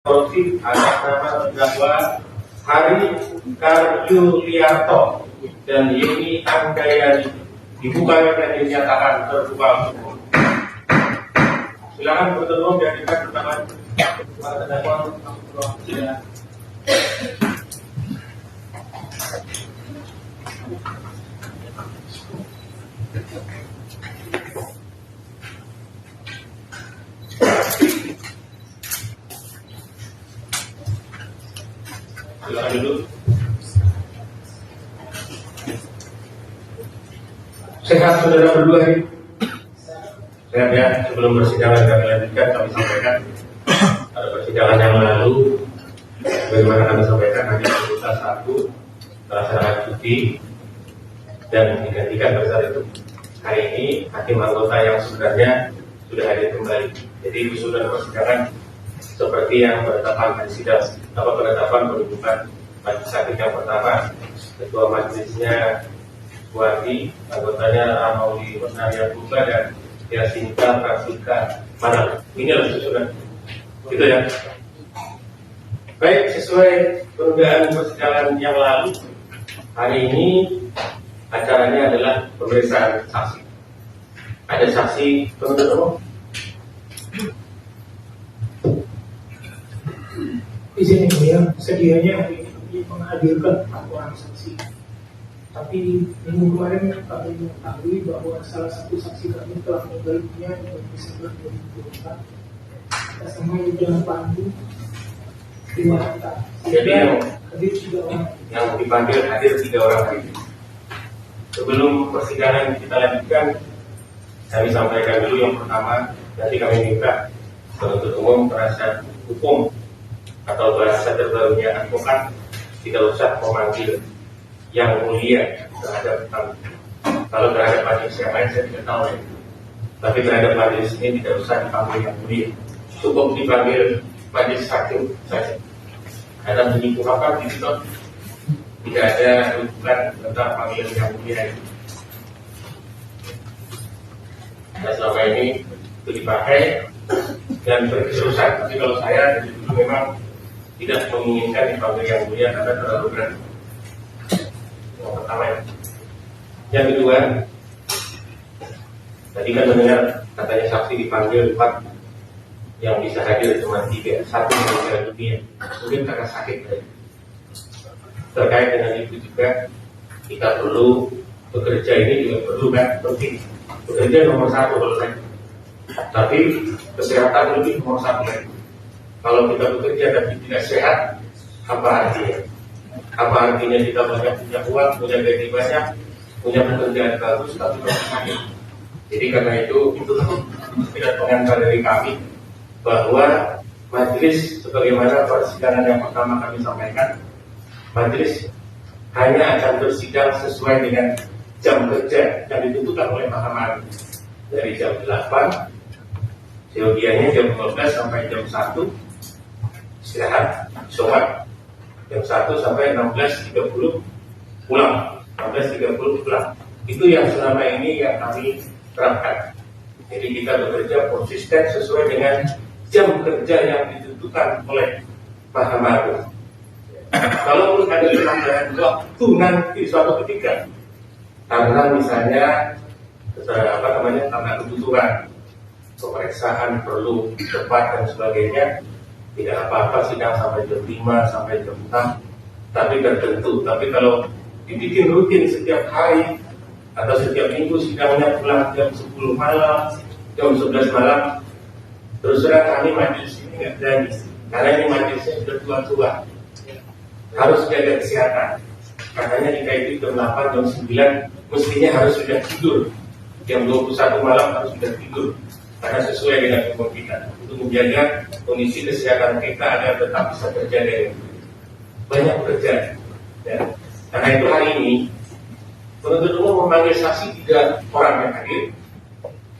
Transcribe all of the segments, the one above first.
korupsi atas nama terdakwa Hari Karyuliarto dan Yeni Anggayani dibuka dan dinyatakan terbuka hukum. Silakan bertemu dihadirkan pertama para terdakwa. Silakan. Silakan dulu. Sehat saudara berdua ini. Sehat ya. Sebelum persidangan kami lanjutkan, kami sampaikan pada persidangan yang lalu, bagaimana kami sampaikan hari Selasa 1 melaksanakan cuti dan digantikan pada saat itu. Hari ini hakim anggota yang sebenarnya sudah hadir kembali. Jadi usulan persidangan seperti yang penetapan hari sidang, penetapan penunjukan majelis hakim yang pertama, ketua majelisnya Wadi, anggotanya Amauli Wasnaria Buka dan Yasinta Pratika Manang. Ini adalah susunan, gitu ya. Baik, sesuai penundaan persidangan yang lalu, hari ini acaranya adalah pemeriksaan saksi. Ada saksi penuntut umum. Izin ya, sedianya hari ini menghadirkan 4 orang saksi. Tapi minggu kemarin kami mengetahui bahwa salah satu saksi kami telah meninggal dunia di Desember 2024 atas nama Yudhana Pandu di Mata. Jadi hadir 3 orang. Yang dipanggil hadir 3 orang hari ini. Sebelum persidangan kita lanjutkan, kami sampaikan dulu yang pertama. Nanti kami minta penuntut umum penasihat hukum atau bahasa terbarunya advokat tidak usah memanggil yang mulia terhadap kami. Kalau terhadap majelis yang lain saya tidak tahu ya. Tapi terhadap majelis ini tidak usah dipanggil yang mulia. Cukup dipanggil majelis hakim saja. Ada bunyi apa di situ? Tidak ada rujukan tentang panggilan yang mulia ini. Nah, selama ini itu dipakai dan berkesusahan. Tapi kalau saya dari dulu memang tidak menginginkan dipanggil yang mulia karena terlalu berat. Yang pertama ya. Yang kedua, tadi kan mendengar katanya saksi dipanggil 4, yang bisa hadir cuma 3, 1 meninggal dunia, mungkin karena sakit ya. Terkait dengan itu juga kita perlu bekerja ini juga perlu kan penting. Bekerja nomor 1 kalau saya. Tapi kesehatan lebih nomor 1 lagi. Kalau kita bekerja tapi tidak sehat, apa artinya? Apa artinya kita banyak punya uang, punya gaji banyak, punya pekerjaan bagus, tapi tidak sakit? Jadi karena itu tidak pengantar dari kami bahwa majelis sebagaimana persidangan yang pertama kami sampaikan, majelis hanya akan bersidang sesuai dengan jam kerja yang ditentukan oleh Mahkamah Agung. Dari jam 8, seyogianya jam 12 sampai jam 1, istirahat, sholat, jam 1 sampai 16.30 pulang, 16.30 pulang. Itu yang selama ini yang kami terapkan. Jadi kita bekerja konsisten sesuai dengan jam kerja yang ditentukan oleh Mahkamah Agung. Kalaupun ada penambahan waktu nanti suatu ketika, karena misalnya karena kebutuhan pemeriksaan perlu cepat dan sebagainya, tidak apa-apa sidang sampai jam 5 sampai jam 6, tapi tertentu. Tapi kalau dibikin rutin setiap hari atau setiap minggu sidangnya pulang jam 10 malam, jam 11 malam, terus terang kami majelis ini nggak berani, karena ini majelisnya sudah tua-tua, harus jaga kesehatan. Makanya jika itu jam 8, jam 9 mestinya harus sudah tidur, jam 21 malam harus sudah tidur, karena sesuai dengan hukum kita untuk menjaga kondisi kesehatan kita agar tetap bisa terjaga. Banyak bekerja ya. Karena itu hari ini penuntut umum memanggil saksi 3 orang yang hadir.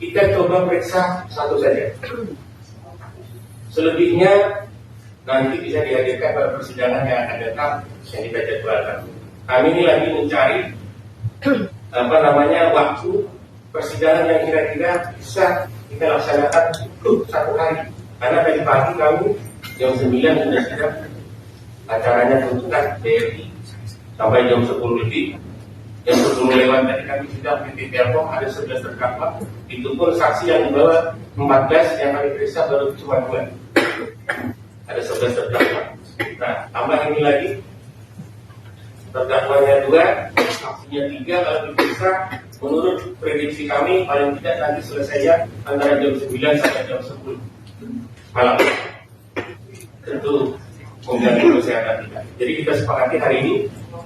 Kita coba periksa 1 saja. Selebihnya nanti bisa dihadirkan pada persidangan yang akan datang yang kita jadwalkan. Kami ini lagi mencari waktu persidangan yang kira-kira bisa kita laksanakan 1 hari. Karena tadi pagi kami jam 9 sudah siap acaranya tuntutan BRI sampai jam 10 lebih. Jam 10 lewat tadi kami sudah di telepon ada 11 terdakwa. Itu pun saksi yang dibawa 14, yang kami periksa baru cuma 2. Ada 11 terdakwa. Nah, tambah ini lagi terdakwanya 2, saksinya 3. Kalau diperiksa menurut prediksi kami paling tidak nanti selesainya antara jam 9 sampai jam 10 malam. Tentu mengganggu kesehatan kita. Jadi kita sepakati hari ini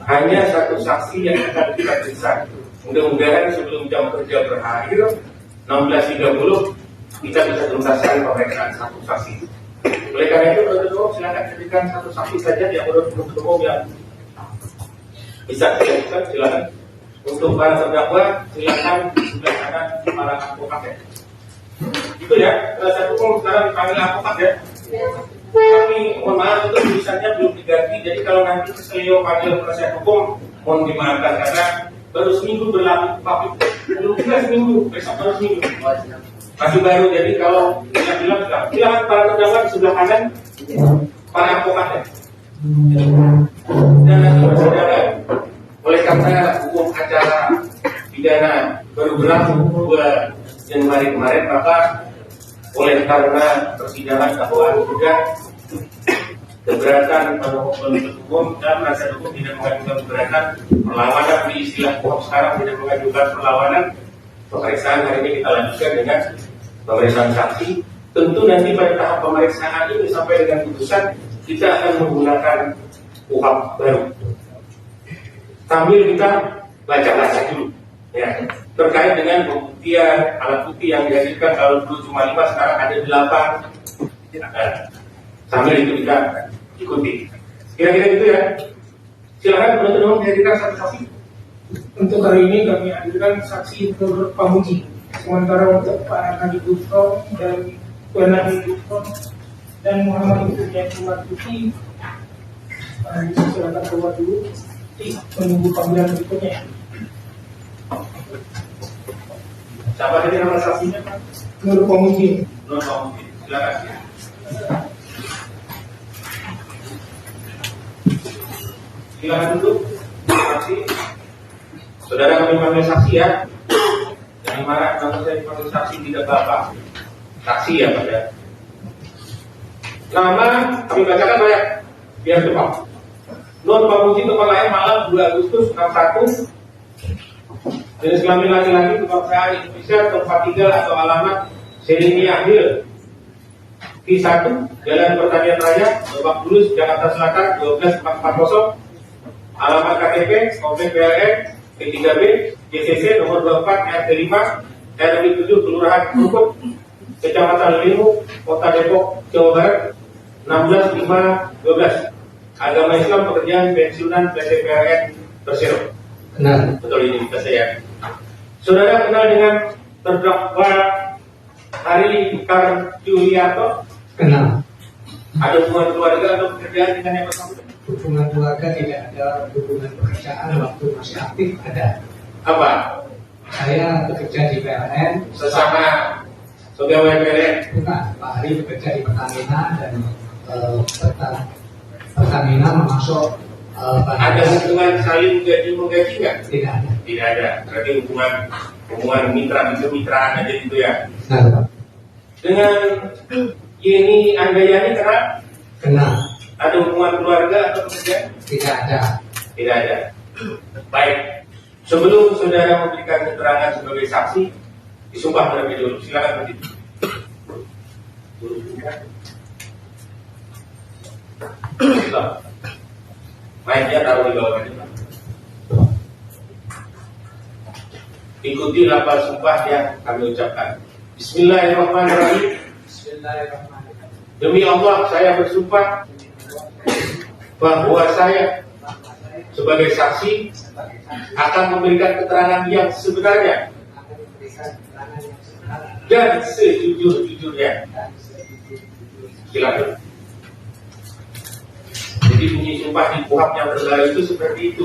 hanya 1 saksi yang akan kita periksa. Mudah-mudahan sebelum jam kerja berakhir 16.30 kita bisa tuntaskan pemeriksaan 1 saksi. Oleh karena itu, penuntut umum silakan jadikan 1 saksi saja yang menurut penuntut umum yang bisa dilakukan. Silakan. Untuk para terdakwa silakan sebelah kanan para advokat. Itu ya. Penasihat hukum sekarang dipanggil advokat ya. Kami mohon maaf itu tulisannya belum diganti. Jadi kalau nanti Keselio panggil penasihat hukum, mohon dimaafkan karena baru seminggu berlaku Pak. Belum juga seminggu, besok baru seminggu. Masih baru. Jadi kalau kita bilang silakan para terdakwa di sebelah kanan para advokatnya. Dan nanti saudara, oleh karena hukum acara pidana baru berlaku 2 Januari kemarin, maka oleh karena persidangan dakwaan juga keberatan penuntut umum dan penasihat hukum tidak mengajukan keberatan perlawanan, di istilah hukum sekarang tidak mengajukan perlawanan, pemeriksaan hari ini kita lanjutkan dengan pemeriksaan saksi. Tentu nanti pada tahap pemeriksaan ini sampai dengan putusan kita akan menggunakan KUHP baru sambil kita baca-baca dulu ya, terkait dengan pembuktian alat bukti yang dihasilkan. Kalau dulu cuma 5, sekarang ada 8. Nah, sambil itu kita ikuti. Kira-kira gitu ya. Silakan penuntut umum dihadirkan 1 saksi. Untuk hari ini kami hadirkan saksi Nur Pamuji. Sementara untuk Pak Nadi Gufron dan Tuan Nadi Gufron dan Muhammad Ibrahim Martuti, silakan keluar dulu. Menunggu panggilan berikutnya. Siapa tadi nama saksinya Pak? Nur Pamuji. Nur Pamuji. Silakan. Silakan duduk. Saksi. Saudara kami panggil saksi ya. Jangan marah kalau saya dipanggil saksi tidak apa-apa. Saksi ya Pak ya. Nama kami bacakan banyak biar cepat. Nur Pamuji, tempat lahir Malang 2 Agustus 61. Jenis kelamin laki-laki, kebangsaan Indonesia, tempat tinggal atau alamat Selini Akhil T1, Jalan Pertanian Raya, Lebak Bulus, Jakarta Selatan 12440. Alamat KTP, Komplek PLN, P3B, JCC nomor 24 RT 5 RW 7 Kelurahan Krukut, Kecamatan Limu, Kota Depok, Jawa Barat 16.5.12. Agama Islam, pekerjaan pensiunan PT PLN Persero. Kenal. Betul ini kita saya. Saudara kenal dengan terdakwa Hari Karjuliarto? Kenal. Ada hubungan keluarga atau pekerjaan dengan yang bersangkutan? Hubungan keluarga tidak ada, hubungan pekerjaan waktu masih aktif ada. Apa? Saya bekerja di PLN. Sesama pegawai PLN? Bukan, Pak Hari bekerja di Pertamina dan Pertamina memasuk ada hubungan saling gaji-menggaji nggak? Tidak ada. Tidak ada. Berarti hubungan mitra, mitraan aja gitu ya. Nah, Pak. Dengan Yeni Andayani kenal? Kenal. Ada hubungan keluarga atau pekerjaan? Tidak ada. Tidak ada. Baik. Sebelum saudara memberikan keterangan sebagai saksi, disumpah terlebih dulu. Silakan berdiri. Mainnya taruh di bawah ini. Ikuti lafaz sumpah yang kami ucapkan. Bismillahirrahmanirrahim. Bismillahirrahmanirrahim. Demi Allah saya bersumpah bahwa saya sebagai saksi akan memberikan keterangan yang sebenarnya dan sejujur-jujurnya. Silakan. Jadi bunyi sumpah di KUHP yang terbaru itu seperti itu.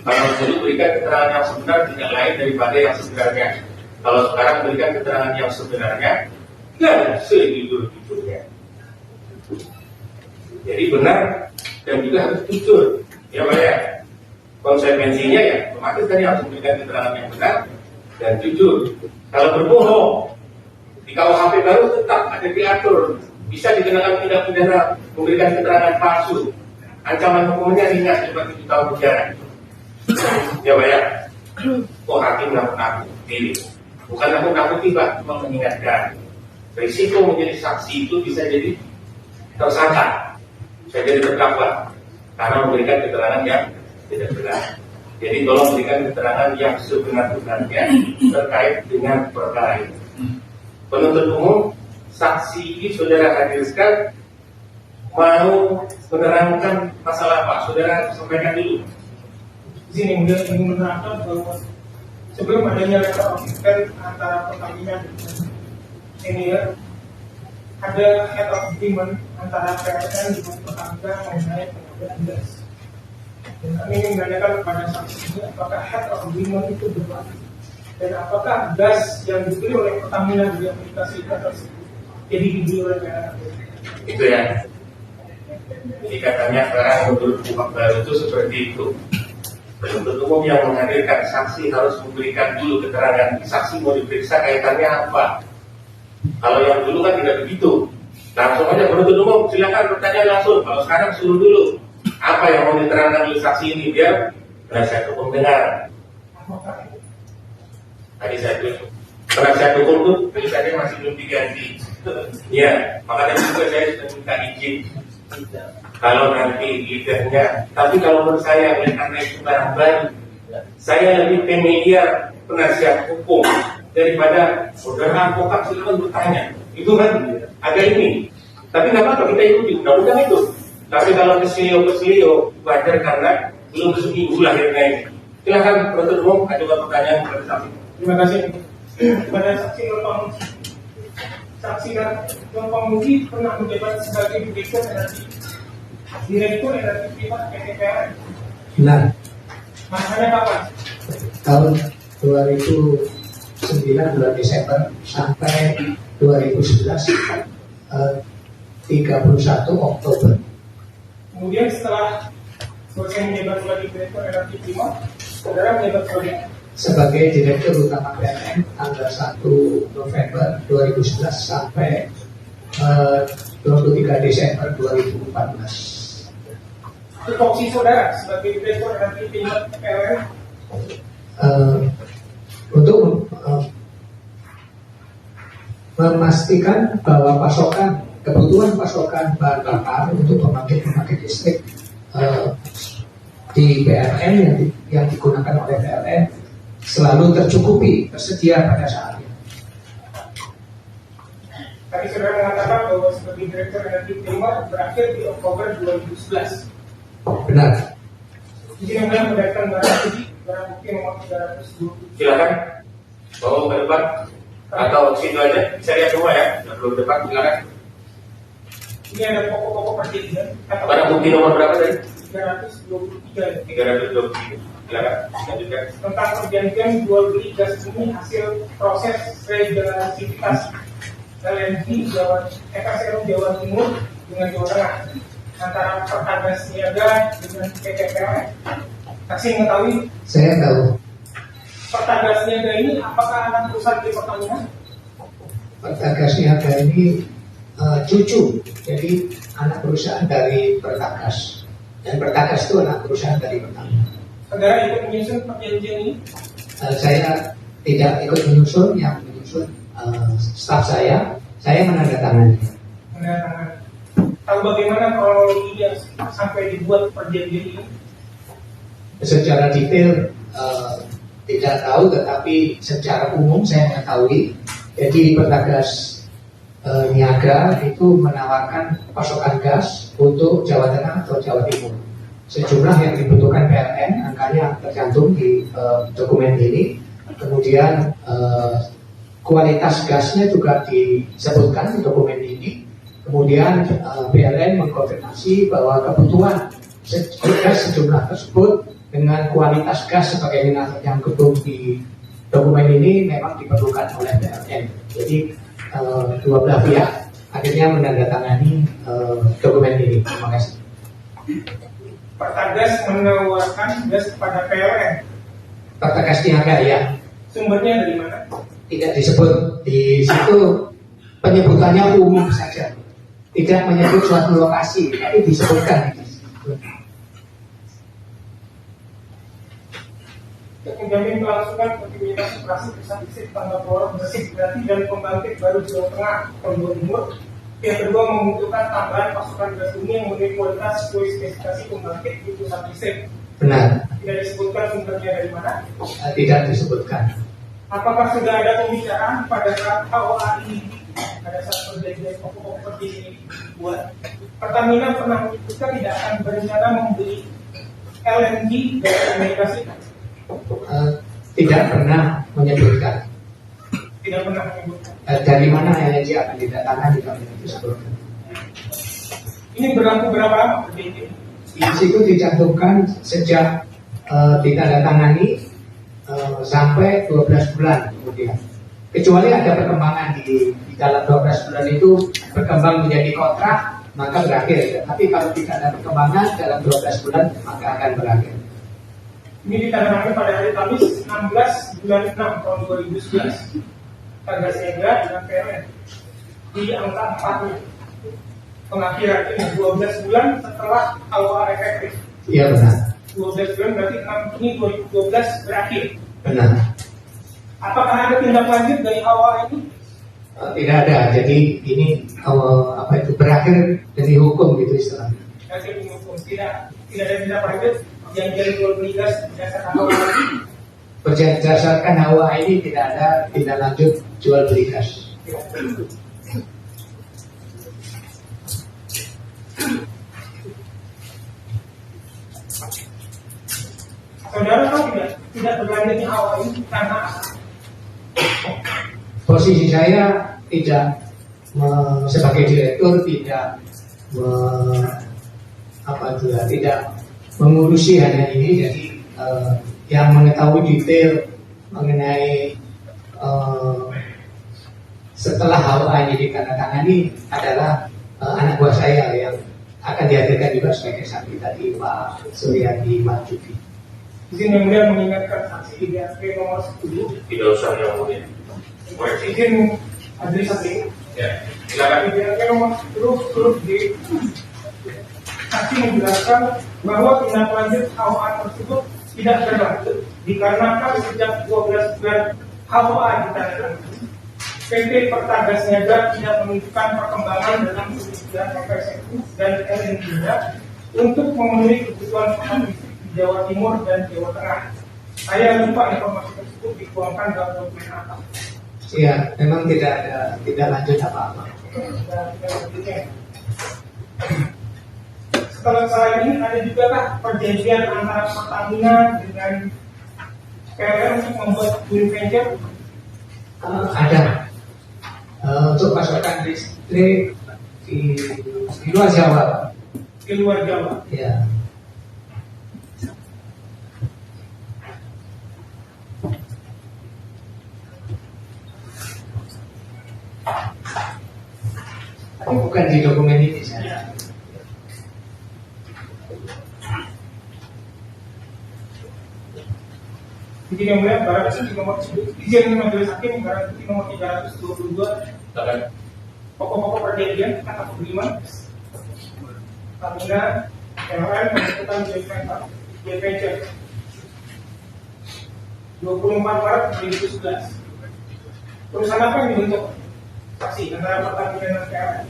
Kalau dulu berikan keterangan yang sebenar tidak lain daripada yang sebenarnya. Kalau sekarang berikan keterangan yang sebenarnya dan sejujur-jujurnya. Jadi benar dan juga harus jujur, ya Pak ya. Konsekuensinya ya, otomatis tadi harus memberikan keterangan yang benar dan jujur. Kalau berbohong di KUHP baru tetap ada diatur, bisa dikenakan tindak pidana memberikan keterangan palsu. Ancaman hukumnya ringan seperti 7 tahun penjara. Ya Pak ya. Oh hakim nakut-nakuti, bukan nakut-nakuti Pak, cuma mengingatkan. Risiko menjadi saksi itu bisa jadi tersangka, bisa jadi terdakwa karena memberikan keterangan yang tidak benar. Jadi tolong berikan keterangan yang sebenar-benarnya terkait dengan perkara ini. Penuntut umum, saksi ini saudara hadirkan mau menerangkan masalah apa? Saudara sampaikan dulu. Di sini dia ingin menerangkan bahwa sebelum adanya letter of intent antara Pertamina dan Senior, ada head of agreement antara PLN dengan Pertamina mengenai pengadaan gas. Dan kami ingin menanyakan kepada saksi ini apakah head of agreement itu berlaku dan apakah gas yang dibeli oleh Pertamina di Amerika Serikat tersebut jadi dibeli oleh PLN. Itu ya. Jadi katanya sekarang menurut hukum baru itu seperti itu. Penuntut umum yang menghadirkan saksi harus memberikan dulu keterangan saksi mau diperiksa kaitannya apa. Kalau yang dulu kan tidak begitu. Langsung aja penuntut umum silakan bertanya langsung. Kalau sekarang suruh dulu apa yang mau diterangkan oleh saksi ini biar penasihat hukum dengar. Tadi saya tulis penasihat hukum itu tulisannya masih belum diganti. Ya, makanya juga saya sudah minta izin. Kalau nanti lidernya, tapi kalau menurut saya karena itu barang baru, saya lebih familiar penasihat hukum daripada saudara advokat silakan bertanya. Itu kan agak ini. Tapi nggak apa-apa kita ikuti undang-undang itu. Tapi kalau keselio wajar karena belum seminggu lahirnya ini. Silakan penuntut umum ajukan pertanyaan kepada saksi. Terima kasih. Kepada saksi Nurpamuji. Saksi Nurpamuji pernah menjabat sebagai Direktur Energi Privat PT PLN. Benar. Masanya kapan? Tahun 2009 bulan Desember sampai 2011 31 Oktober. Kemudian setelah selesai menjabat sebagai Direktur Energi Privat, saudara menjabat sebagai Direktur Utama PLN tanggal 1 November 2011 sampai 23 Desember 2014. Tupoksi saudara sebagai Direktur Energi Privat PLN untuk memastikan bahwa kebutuhan pasokan bahan bakar untuk pembangkit listrik di PLN yang digunakan oleh PLN selalu tersedia pada saatnya. Tadi saudara mengatakan bahwa sebagai Direktur Energi Privat berakhir di Oktober 2011. Benar. Izin yang dalam mendapatkan barang bukti nomor 320. Silakan bawa ke depan atau situ aja, bisa lihat semua ya. Belum depan silakan. Ini ada pokok-pokok perjanjian. Barang bukti nomor berapa tadi? 323. 323. Silakan lanjutkan. Tentang perjanjian jual beli gas bumi hasil proses regenerasifikasi LNG FSRU Jawa Timur dengan Jawa Tengah antara Pertagas Niaga dengan PT PLN. Saksi mengetahui? Saya tahu. Pertagas Niaga ini apakah anak perusahaan di Pertamina? Pertagas Niaga ini cucu, jadi anak perusahaan dari Pertagas, dan Pertagas itu anak perusahaan dari Pertamina. Saudara ikut menyusun perjanjian ini? Saya tidak ikut menyusun, yang menyusun staf saya menandatangani. Tahu bagaimana kronologinya sampai dibuat perjanjian ini? Secara detail tidak tahu, tetapi secara umum saya mengetahui. Jadi Pertagas Niaga itu menawarkan pasokan gas untuk Jawa Tengah atau Jawa Timur. Sejumlah yang dibutuhkan PLN, angkanya tercantum di dokumen ini. Kemudian kualitas gasnya juga disebutkan di dokumen ini. Kemudian PLN mengkonfirmasi bahwa kebutuhan gas sejumlah tersebut dengan kualitas gas sebagaimana yang tercantum di dokumen ini memang diperlukan oleh PLN. Jadi dua belah pihak akhirnya menandatangani dokumen ini. Terima kasih. Pertagas menawarkan gas kepada PLN. Pertagas Niaga ya. Sumbernya dari mana? Tidak disebut di situ, penyebutannya umum saja, tidak menyebut suatu lokasi, tapi disebutkan. Untuk menjamin kelangsungan kontinuitas operasi pesat tangga poros bersih berarti dan pembangkit baru Jawa Tengah tahun 2 Timur, pihak kedua membutuhkan tambahan pasokan gas bumi yang memenuhi kualitas sesuai spesifikasi pembangkit di pusat listrik. Benar. Tidak disebutkan sumbernya dari mana? Tidak disebutkan. Apakah sudah ada pembicaraan pada saat HOA ini, pada saat perjanjian pokok seperti ini buat Pertamina pernah menyebutkan tidak akan berencana membeli LNG dari Amerika Serikat? Tidak pernah menyebutkan. Tidak pernah menyebutkan. Dari mana LNG akan didatangkan juga tidak disebutkan. Ini berlaku berapa lama perjanjian? Di situ dicantumkan sejak ditandatangani sampai 12 bulan kemudian. Kecuali ada perkembangan di dalam 12 bulan itu berkembang menjadi kontrak, maka berakhir. Tapi kalau tidak ada perkembangan dalam 12 bulan, maka akan berakhir. Ini ditandatangani pada hari Kamis 16 bulan 6 tahun 2011. Harga siaga dengan PLN di angka 4 pengakhiran ini 12 bulan setelah awal efektif. Iya benar. 12 bulan berarti 6 Juni 2012 berakhir. Benar. Apakah ada tindak lanjut dari awal ini? Tidak ada. Jadi ini berakhir dari hukum gitu istilahnya. Dari hukum tidak ada tindak lanjut yang jual beli gas berdasarkan awal ini. Berdasarkan HOA ini tidak ada tindak lanjut jual beli gas. Saudara tahu tidak berlanjutnya awal ini karena posisi saya tidak sebagai direktur tidak tidak mengurusi hanya ini, jadi yang mengetahui detail mengenai setelah HOA ini ditandatangani adalah anak buah saya yang akan dihadirkan juga sebagai saksi tadi, Pak Suryadi Marjuki. izin yang mulia mengingatkan saksi di BAP nomor 10. Tidak usah yang mulia. Izin majelis hakim. Ya, silakan. Di BAP nomor 10 huruf D. Saksi menjelaskan bahwa tindak lanjut HOA tersebut tidak berlanjut dikarenakan sejak 12 bulan HOA ditandatangani, PT Pertagas Niaga tidak menunjukkan perkembangan dalam kebutuhan FSU dan LNG-nya untuk memenuhi kebutuhan listrik di Jawa Timur dan Jawa Tengah. Saya lupa informasi tersebut dituangkan dalam dokumen apa. Iya, memang tidak lanjut apa-apa. Setelah saya ini ada juga kah perjanjian antara Pertamina dengan PLN untuk membuat joint venture? Ada untuk pasokan listrik di luar Jawa. Di luar Jawa. Ya. Tapi bukan di dokumen ini saya. Jadi yang mulia barang bukti nomor izin majelis hakim barang bukti nomor 322 Silakan. pokok-pokok perjanjian kata pembelian Pertamina PLN menentukan joint venture 24 Maret 2011. Perusahaan apa yang dibentuk? Saksi antara Pertamina dan PLN.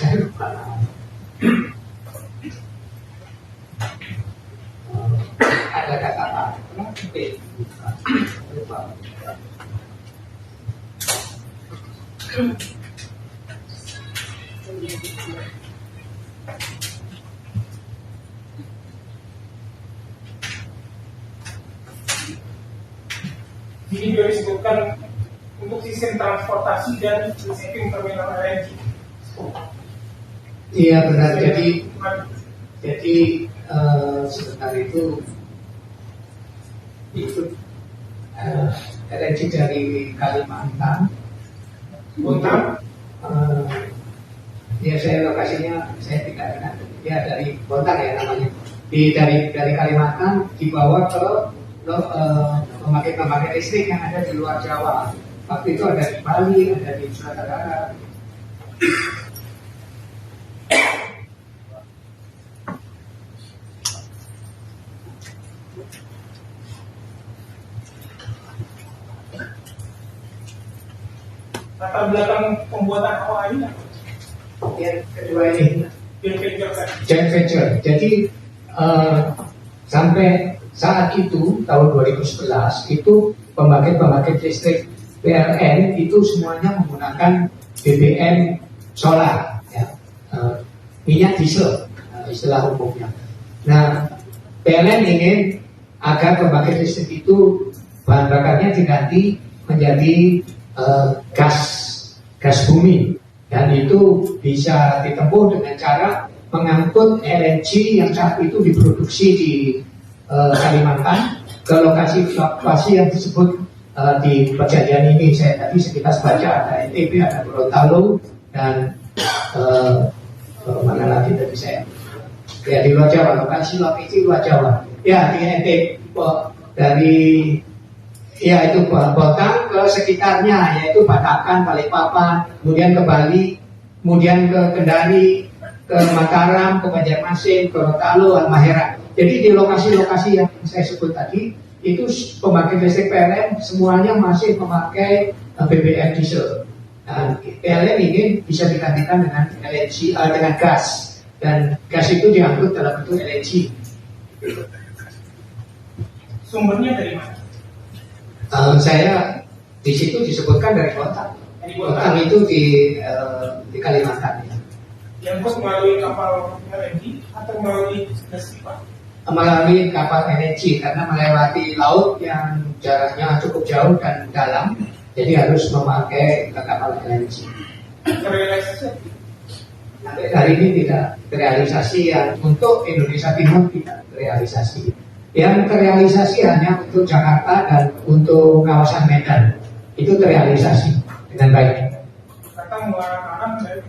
Saya lupa. Ada kata apa? Lupa. Jadi juga disebutkan untuk sistem transportasi dan sistem terminal LNG. Iya benar. Jadi sebentar itu LNG dari Kalimantan. Bontang. Ya saya lokasinya saya tidak ingat. Ya dari Bontang ya namanya. Dari Kalimantan dibawa ke pembangkit listrik yang ada di luar Jawa. Waktu itu ada di Bali, ada di Sumatera Utara. Latar belakang pembuatan awalnya Yang kedua ini joint venture. Jadi sampai saat itu tahun 2011 itu pembangkit listrik PLN itu semuanya menggunakan BBM solar, ya, minyak diesel istilah umumnya. Nah, PLN ingin agar pembangkit listrik itu bahan bakarnya diganti menjadi gas bumi, dan itu bisa ditempuh dengan cara mengangkut LNG yang saat itu diproduksi di Kalimantan ke lokasi yang disebut di perjanjian ini. Saya tadi sekitar baca ada NTB, ada Gorontalo, dan mana lagi tadi saya ya di luar Jawa, lokasi itu luar Jawa ya, di NTB dari ya itu Bontang ke sekitarnya, yaitu Batakkan, Balikpapan, kemudian ke Bali, kemudian ke Kendari, ke Mataram, ke Banjarmasin, ke Gorontalo, Halmahera. Jadi di lokasi-lokasi yang saya sebut tadi itu pembangkit listrik PLN semuanya masih memakai BBM diesel. Dan PLN ingin bisa digantikan dengan LNG, dengan gas, dan gas itu diangkut dalam bentuk LNG. Sumbernya dari mana? Saya di situ disebutkan dari Bontang. Bontang itu di Kalimantan. Ya. Yang melalui kapal LNG atau melalui gas pipa? Melalui kapal LNG karena melewati laut yang jaraknya cukup jauh dan dalam, jadi harus memakai kapal LNG. Terrealisasi? Sampai hari ini tidak terrealisasi, yang untuk Indonesia Timur tidak terrealisasi. Yang terrealisasi hanya untuk Jakarta dan untuk kawasan Medan, itu terrealisasi dengan baik. Kata mengarah dari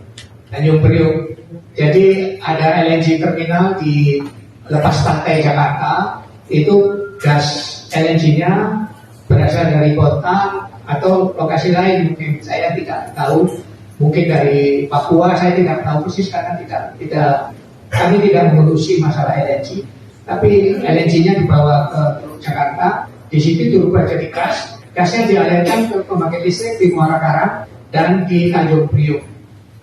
Tanjung Priok. Jadi ada LNG terminal di lepas pantai Jakarta, itu gas LNG-nya berasal dari Bontang atau lokasi lain, mungkin saya tidak tahu, mungkin dari Papua, saya tidak tahu persis karena kami tidak mengurusi masalah LNG. Tapi LNG-nya dibawa ke Jakarta, di situ dirubah jadi gas, gasnya dialirkan ke pembangkit listrik di Muara Karang dan di Tanjung Priok.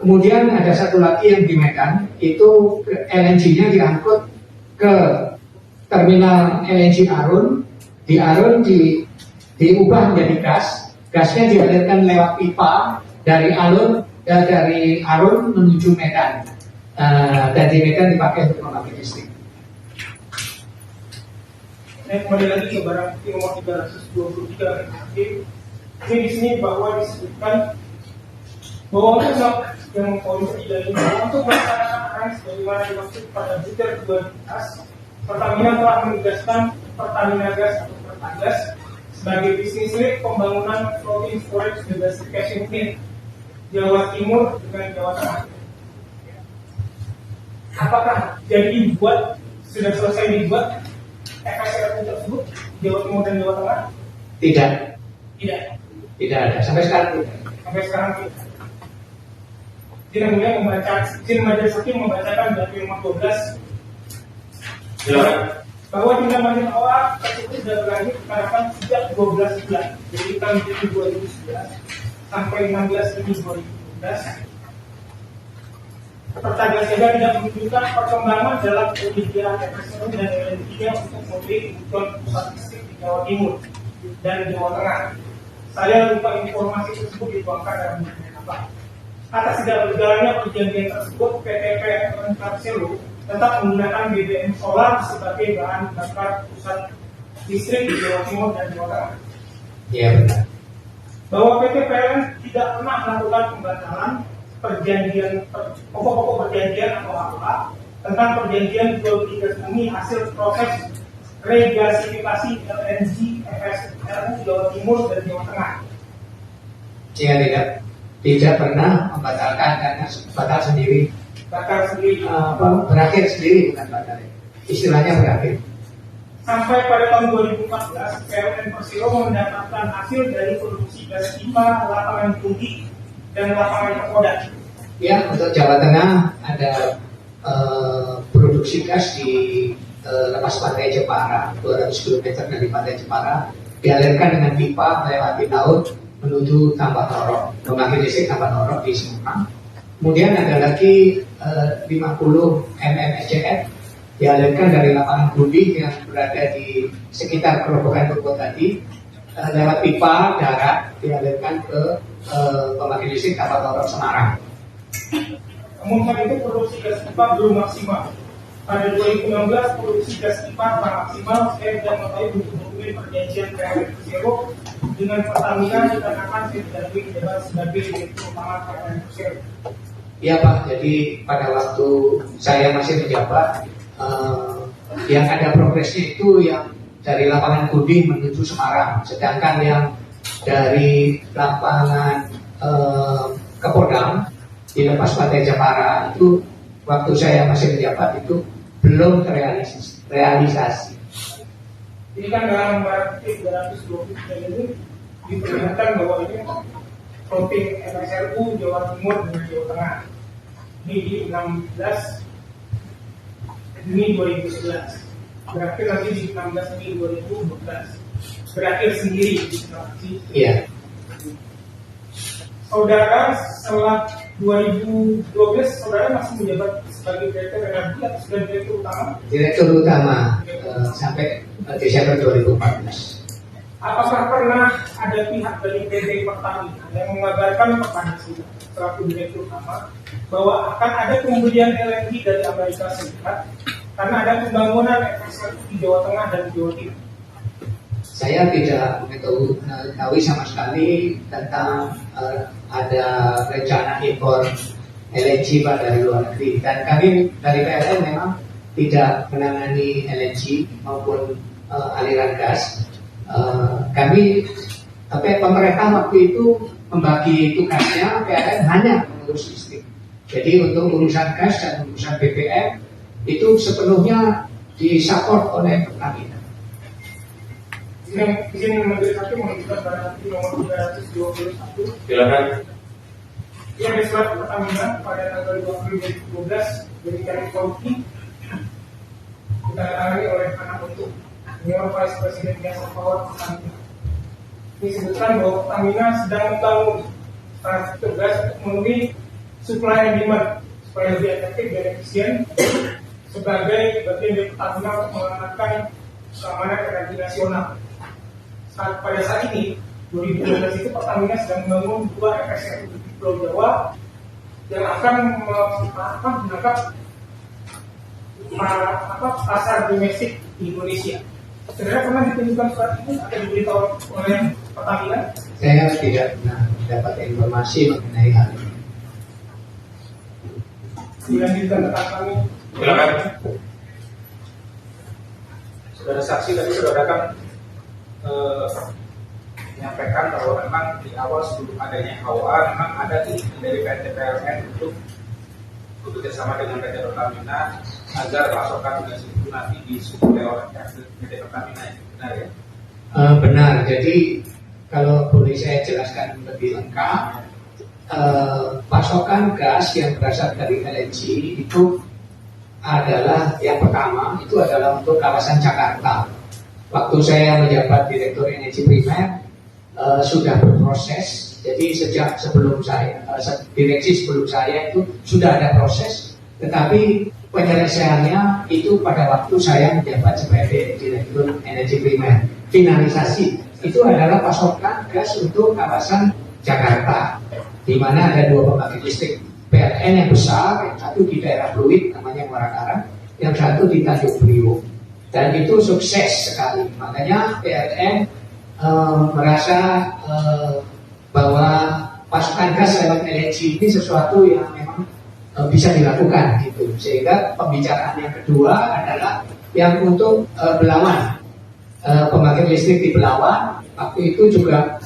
Kemudian ada satu lagi yang di Medan, itu LNG-nya diangkut ke terminal LNG Arun. Di Arun diubah menjadi gas, gasnya dialirkan lewat pipa dari Arun menuju Medan, dan di Medan dipakai untuk pembangkit listrik. Saya kembali lagi ke barang bukti nomor 323 ini di sini bahwa disebutkan bahwa untuk yang poin ketiga ini, untuk melaksanakan arahan sebagaimana dimaksud pada butir kedua di atas, Pertamina telah menugaskan Pertamina Gas atau Pertagas sebagai bisnis unit pembangunan floating storage gasification plant Jawa Timur dengan Jawa Tengah. Apakah jadi dibuat, sudah selesai dibuat FSRU tersebut Jawa Timur dan Jawa Tengah? Tidak ada sampai sekarang. tidak. Izin Mulia Majelis Hakim membacakan dari nomor 12 bahwa tindak lanjut awal tersebut sudah berlanjut dikarenakan sejak 12 bulan, jadi tahun 2011 sampai 16 Juni 2012. Pertagas Jaga tidak menunjukkan perkembangan dalam penyediaan FSRU dan LNG-nya untuk membeli kebutuhan pusat listrik di Jawa Timur dan Jawa Tengah. Saya lupa informasi tersebut dituangkan dalam dokumen apa. Atas tidak berjalannya perjanjian tersebut, PT PLN Persero tetap menggunakan BBM solar sebagai bahan bakar pusat listrik di Jawa Timur dan Jawa Tengah. Iya benar. Bahwa PT PLN tidak pernah melakukan pembatalan pokok-pokok perjanjian atau apa tentang perjanjian jual beli gas bumi hasil proses regasifikasi LNG FSRU Jawa Timur dan Jawa Tengah. Ya, tidak pernah membatalkan karena batal sendiri. Batal sendiri. Berakhir sendiri, bukan batal. Istilahnya berakhir. Sampai pada tahun 2014, PLN Persero mendapatkan hasil dari produksi gas pipa, lapangan Budi, dan lapangan Pekoda. Ya, untuk Jawa Tengah ada produksi gas di lepas pantai Jepara, 200 km dari pantai Jepara, dialirkan dengan pipa melewati laut menuju Tambak Lorok, pembangkit listrik Tambak Lorok di Semarang. Kemudian ada lagi 50 mmSCF dialirkan dari lapangan Budi yang berada di sekitar Kerobokan Tugu tadi, lewat pipa darat dialirkan ke pembangkit listrik Tambak Lorok Semarang. Namun saat itu produksi gas pipa belum maksimal. Pada 2016 produksi gas pipa telah maksimal. Saya tidak mengetahui bentuk dokumen perjanjian PLN Persero dengan Pertamina dikarenakan saya tidak menjabat sebagai direktur utama PLN Persero. Iya Pak, jadi pada waktu saya masih menjabat, yang ada progresnya itu yang dari lapangan Budi menuju Semarang, sedangkan yang dari lapangan Kepodang di lepas pantai Jepara itu waktu saya masih menjabat itu belum terrealisasi. Ini kan dalam barang 323 ini diperlihatkan bahwa ini floating FSRU Jawa Timur dan Jawa Tengah. Ini di 16 Juni 2011. Berakhir nanti di 16 Juni 2012. Berakhir sendiri. Iya. Saudara setelah 2012 saudara masih menjabat sebagai direktur energi atau sebagai direktur utama? Direktur utama sampai Desember 2014. Apakah pernah ada pihak dari PT Pertamina yang mengabarkan kepada saya selaku direktur utama bahwa akan ada pembelian LNG dari Amerika Serikat karena ada pembangunan FSRU di Jawa Tengah dan Jawa Timur? Saya tidak mengetahui sama sekali tentang ada rencana impor LNG dari luar negeri, dan kami dari PLN memang tidak menangani LNG maupun aliran gas. Pemerintah waktu itu membagi tugasnya, PLN hanya mengurus listrik. Jadi untuk urusan gas dan urusan BBM itu sepenuhnya disupport oleh Pertamina. Izin Majelis Hakim menunjukkan barang bukti nomor 321. Silakan. Ini ada surat Pertamina pada tanggal 2 April 2012 dari Kadif Kauki ditandatangani oleh anak untuk Senior Vice President Biasa Power Pertamina. Ini disebutkan bahwa Pertamina sedang membangun infrastruktur gas untuk memenuhi supply and demand supaya lebih efektif dan efisien sebagai bagian dari Pertamina untuk mengamankan keamanan energi nasional. Pada saat ini 2012 itu Pertamina sedang membangun 2 FSRU di Pulau Jawa yang akan menangkap pasar domestik di Indonesia. Saudara pernah ditunjukkan surat itu atau diberitahu oleh Pertamina? Saya tidak pernah dapat informasi mengenai hal ini. Dilanjutkan tentang kami. Silakan. Saudara saksi tadi saudara kan menyampaikan bahwa memang di awal sebelum adanya HOA memang ada keinginan dari PT PLN untuk bekerjasama dengan PT Pertamina agar pasokan gas itu nanti disuplai oleh PT Pertamina. Benar ya? Benar. Jadi kalau boleh saya jelaskan lebih lengkap, pasokan gas yang berasal dari LNG itu adalah yang pertama itu adalah untuk kawasan Jakarta. Waktu saya menjabat Direktur Energi Primer sudah berproses. Jadi sejak sebelum saya direksi sebelum saya itu sudah ada proses, tetapi penyelesaiannya itu pada waktu saya menjabat sebagai Direktur Energi Primer. Finalisasi itu adalah pasokan gas untuk kawasan Jakarta, di mana ada 2 pembangkit listrik PLN yang besar, yang satu di daerah Pluit namanya Muara Karang, yang satu di Tanjung Priok, dan itu sukses sekali. Makanya PLN merasa bahwa pasokan gas lewat LNG ini sesuatu yang memang bisa dilakukan gitu. Sehingga pembicaraan yang kedua adalah yang untuk Belawan, pembangkit listrik di Belawan. Waktu itu juga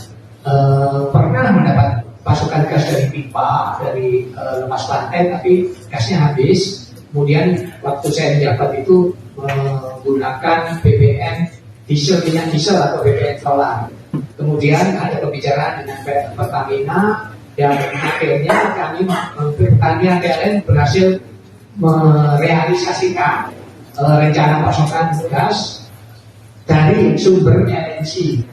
pernah mendapat pasokan gas dari pipa, dari Lepas Pantai, tapi gasnya habis. Kemudian waktu saya menjabat itu menggunakan BBM diesel, minyak diesel atau BBM solar. Kemudian ada pembicaraan dengan Pertamina, dan akhirnya kami Pertamina PLN berhasil merealisasikan rencana pasokan gas dari sumber LNG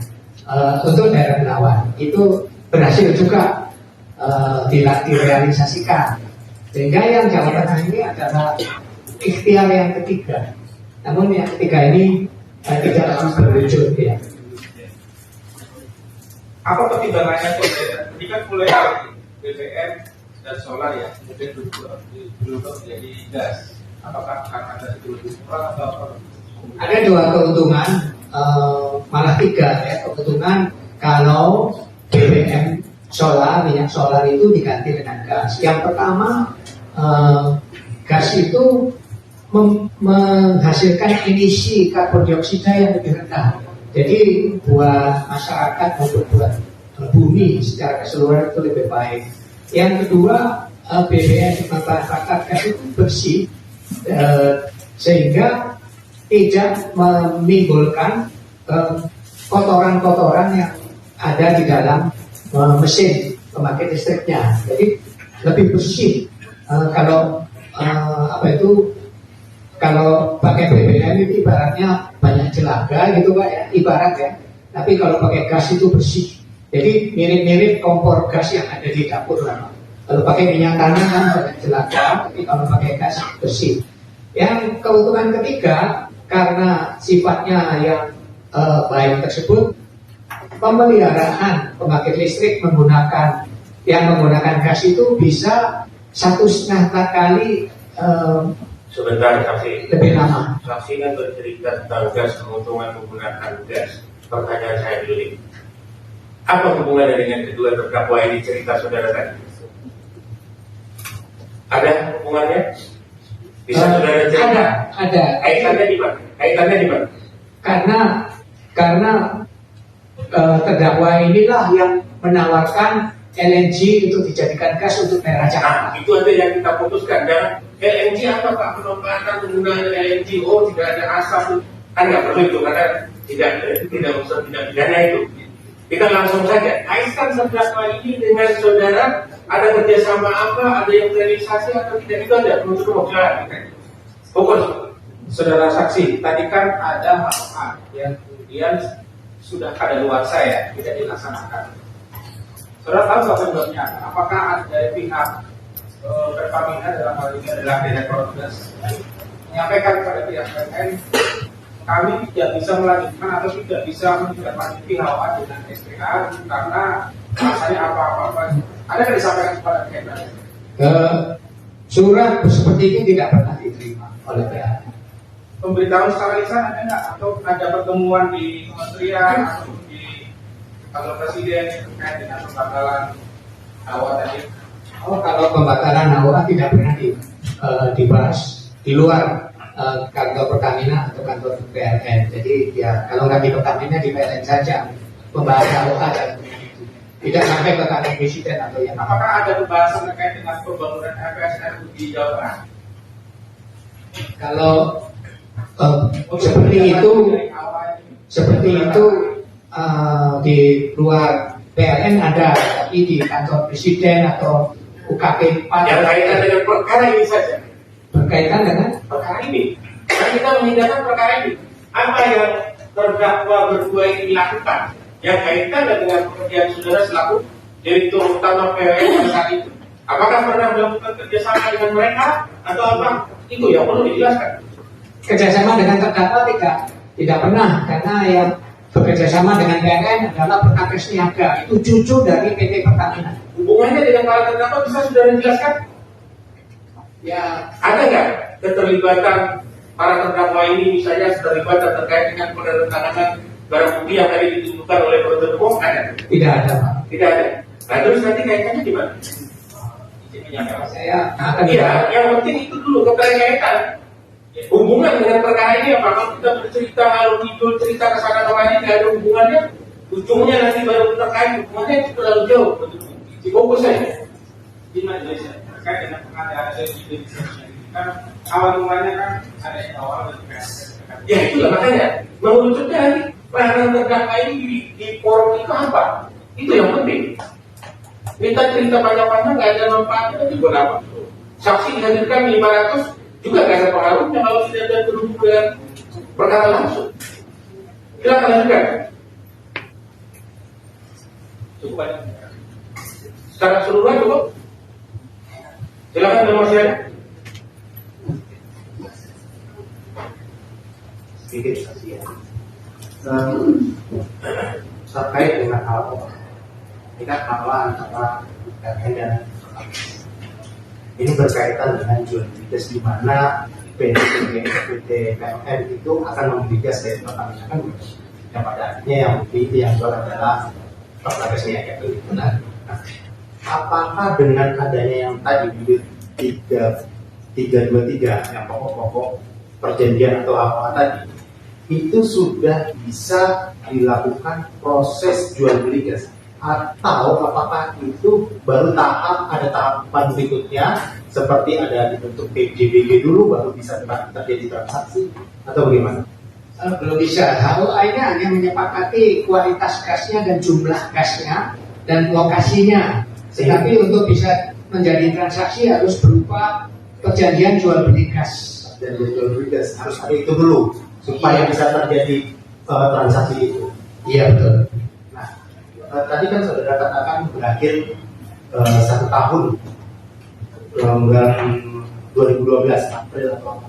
untuk daerah Belawan. Itu berhasil juga direalisasikan. Sehingga yang Jawa Tengah ini adalah ikhtiar yang ketiga. Namun yang ketiga ini tidak langsung berwujud ya. Apa pertimbangannya tuh? Ini kan mulai dari BBM dan solar ya, kemudian berubah menjadi gas. Apakah karena ada lebih murah atau apa? Ada dua keuntungan, malah tiga ya keuntungan kalau BBM solar, minyak solar itu diganti dengan gas. Yang pertama, gas itu menghasilkan emisi karbon dioksida yang lebih rendah. Jadi buat masyarakat maupun buat bumi secara keseluruhan itu lebih baik. Yang kedua, BBM dimanfaatkan gas itu bersih, sehingga tidak menimbulkan kotoran-kotoran yang ada di dalam mesin pembangkit listriknya. Jadi lebih bersih. Kalau pakai BBM itu ibaratnya banyak jelaga gitu Pak ya, ibarat ya. Tapi kalau pakai gas itu bersih. Jadi mirip-mirip kompor gas yang ada di dapur lah. Kalau pakai minyak tanah kan banyak jelaga, tapi kalau pakai gas bersih. Yang keuntungan ketiga, karena sifatnya yang baik tersebut, pemeliharaan pembangkit listrik menggunakan gas itu bisa 1,5 kali Sebentar, saksi. lebih lama. Saksi kan bercerita tentang gas, keuntungan menggunakan gas. Pertanyaan saya dulu nih. Apa hubungannya dengan kedua terdakwa ini cerita saudara tadi? Ada hubungannya? Bisa saudara cerita? Ada. Kaitannya di mana? Kaitannya di mana? Karena terdakwa inilah yang menawarkan LNG untuk dijadikan gas untuk daerah Jakarta. Nah, itu ada yang kita putuskan. Dan LNG apa Pak? Penempatan penggunaan LNG, tidak ada asap. Kan nggak perlu itu, karena tidak unsur tindak pidana itu. Kita langsung saja kaitkan terdakwa ini dengan saudara, ada kerjasama apa, ada yang realisasi atau tidak, itu ada untuk kemudian. Fokus. Saudara saksi, tadi kan ada hal yang kemudian sudah kadaluarsa ya, tidak dilaksanakan. Saudara tahu sebabnya? Apakah ada dari pihak Pertamina dalam hal ini adalah Direktur Gas menyampaikan kepada pihak PLN, kami tidak bisa melanjutkan atau tidak bisa menindaklanjuti HOA dengan SPA karena rasanya apa-apa. Ada yang disampaikan kepada pihak PLN? Surat seperti ini tidak pernah diterima oleh PLN. Pemberitahuan secara lisan ada nggak? Atau ada pertemuan di kementerian atau di kantor presiden terkait dengan pembatalan HOA tadi? Kalau pembatalan HOA tidak pernah dibahas di luar kantor Pertamina atau kantor PLN. Jadi ya kalau nggak di Pertamina di PLN saja pembahasan HOA dan tidak sampai ke kantor presiden atau yang. Apakah ada pembahasan terkait dengan pembangunan FSRU di Jawa Tengah? Kalau seperti itu di luar PLN ada, tapi di kantor presiden atau UKP 4 Yang kaitan dengan perkara ini saja. berkaitan dengan Perkara ini. Kan kita mengindahkan perkara ini. Apa yang terdakwa berdua ini lakukan yang kaitan dengan pekerjaan saudara selaku Direktur Utama PLN saat itu? Apakah pernah melakukan kerjasama dengan mereka atau apa? Itu yang perlu dijelaskan. kerjasama dengan terdakwa tidak pernah, karena yang bekerjasama dengan PLN adalah Perkakes Niaga, itu cucu dari PT Pertamina. Hubungannya dengan para terdakwa bisa saudara jelaskan? Ya, Ada nggak keterlibatan para terdakwa ini misalnya terlibat terkait dengan penandatanganan barang bukti yang tadi ditentukan oleh penuntut umum? Ada? tidak ada Pak. Tidak ada. Nah terus nanti kaitannya di mana? Saya akan Iya, yang penting itu dulu keterkaitan. Hubungan dengan perkara ini apa? Kalau kita bercerita lalu tidur cerita ke sana kemari tidak ada hubungannya, ujungnya nanti baru terkait hubungannya itu terlalu jauh. Fokus saja. Di Malaysia terkait dengan pengadaan dari kan awal mulanya kan ada yang awal dari PSS. Ya itulah makanya mengerucutnya lagi peranan terdakwa ini di forum itu apa? Itu yang penting. Kita cerita panjang-panjang nggak ada manfaatnya nanti buat apa? Saksi dihadirkan 500 juga nggak ada pengaruhnya kalau tidak ada terhubung dengan perkara langsung. Silakan lanjutkan. Cukup banyak. Secara keseluruhan cukup. Silakan ada masih ada. Sedikit saja ya. Terkait dengan hal ini kan hal antara PLN dan ini berkaitan dengan jual beli gas di mana PT PLN itu akan membeli gas dari Pertamina kan yang pada akhirnya yang beli yang jual adalah Pertamina Niaga itu benar. Nah, apakah dengan adanya yang tadi di 323 yang pokok-pokok perjanjian atau apa tadi itu sudah bisa dilakukan proses jual beli gas atau apakah itu baru ada tahapan berikutnya seperti ada dibentuk PJBG dulu baru bisa terjadi transaksi atau bagaimana? Belum bisa. HOA-nya hanya menyepakati kualitas gasnya dan jumlah gasnya dan lokasinya. Tetapi untuk bisa menjadi transaksi harus berupa perjanjian jual beli gas. Dan jual beli gas harus ada itu dulu supaya bisa terjadi transaksi itu. Iya betul. Nah, tadi kan saudara katakan berakhir 1 tahun bulan 2012 April atau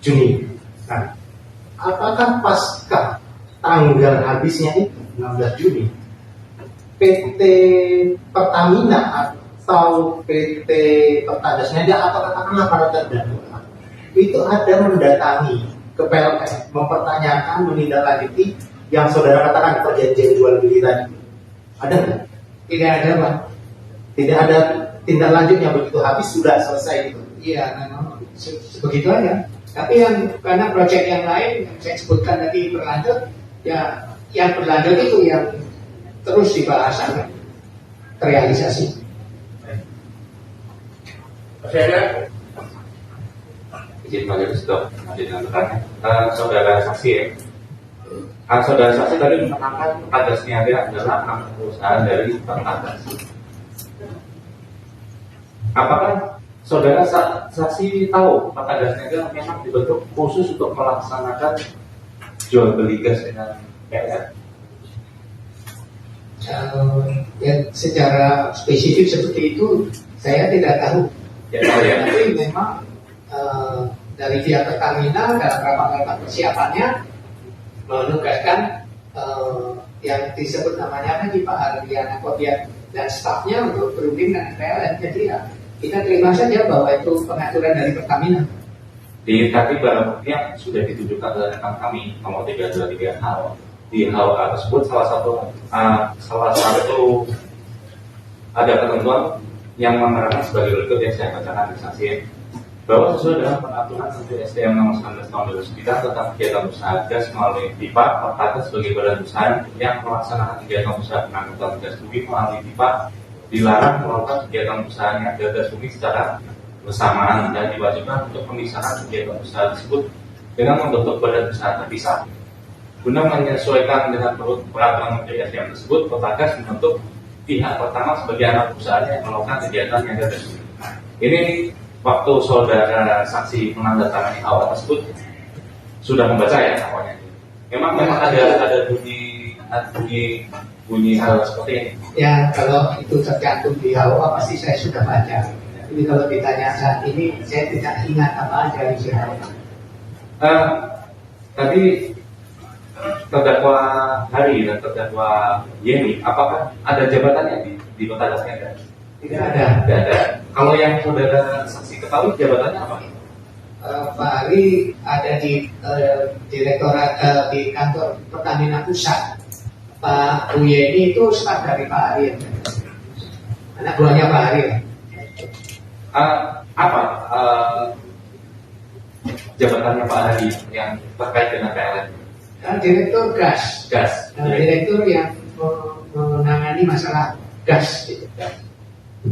Juni. Nah, apakah pasca tanggal habisnya itu 16 Juni PT Pertamina atau PT Pertagas Niaga atau katakanlah para terdakwa itu ada mendatangi ke PLN mempertanyakan menindaklanjuti yang saudara katakan perjanjian jual beli tadi ada nggak? Tidak ada Pak. Tidak ada tindak lanjut yang begitu habis sudah selesai gitu. Iya memang begitu aja. Tapi yang karena proyek yang lain yang saya sebutkan tadi berlanjut, ya yang berlanjut itu yang terus dibahas sampai terrealisasi. Masih ada? Izin Pak Yunus untuk lanjutkan bertanya. Saudara saksi ya. Saudara saksi tadi menerangkan Pertagas Niaga adalah anak perusahaan dari Pertagas. Apakah saudara saksi tahu Pertagas Niaga memang dibentuk khusus untuk melaksanakan jual beli gas dengan PLN? Ya, secara spesifik seperti itu saya tidak tahu. Ya, tahu ya. Tapi memang dari pihak Pertamina dalam rapat-rapat persiapannya menugaskan yang disebut namanya tadi Pak Ardiana Kopian dan stafnya untuk berunding dengan PLN. Jadi ya kita terima saja bahwa itu pengaturan dari Pertamina. Di tadi barang bukti yang sudah ditujukan ke rekan kami nomor 323 hal di HOA tersebut salah satu ada ketentuan yang menerangkan sebagai berikut yang saya bacakan di saksi bahwa sesuai dengan peraturan Menteri SDM nomor 19 tahun 2009 tentang kegiatan usaha gas melalui pipa Pertagas sebagai badan usaha yang melaksanakan kegiatan usaha pengangkutan gas bumi melalui pipa dilarang melakukan kegiatan usaha niaga gas bumi secara bersamaan dan diwajibkan untuk pemisahan kegiatan usaha tersebut dengan membentuk badan usaha terpisah. Guna menyesuaikan dengan peraturan Menteri SDM tersebut, Pertagas membentuk pihak pertama sebagai anak perusahaannya yang melakukan kegiatan niaga gas bumi. Ini waktu saudara saksi menandatangani awal tersebut sudah membaca ya awalnya. Memang ada bunyi hal seperti ini. Ya kalau itu tercantum di HOA pasti saya sudah baca. Jadi kalau ditanya saat ini saya tidak ingat apa aja di HOA. Tadi terdakwa Hari dan terdakwa Yeni, apakah ada jabatannya di Pertagas Niaga? Tidak ada. Tidak ada. Kalau yang saudara saksi ketahui jabatannya apa? Pak Hari ada di direktorat di kantor Pertamina Pusat. Pak Uyeni itu staf dari Pak Hari, anak buahnya Pak Hari. Apa jabatannya Pak Hadi yang terkait dengan PLN? Direktur gas. Direktur yang menangani masalah gas. Gitu.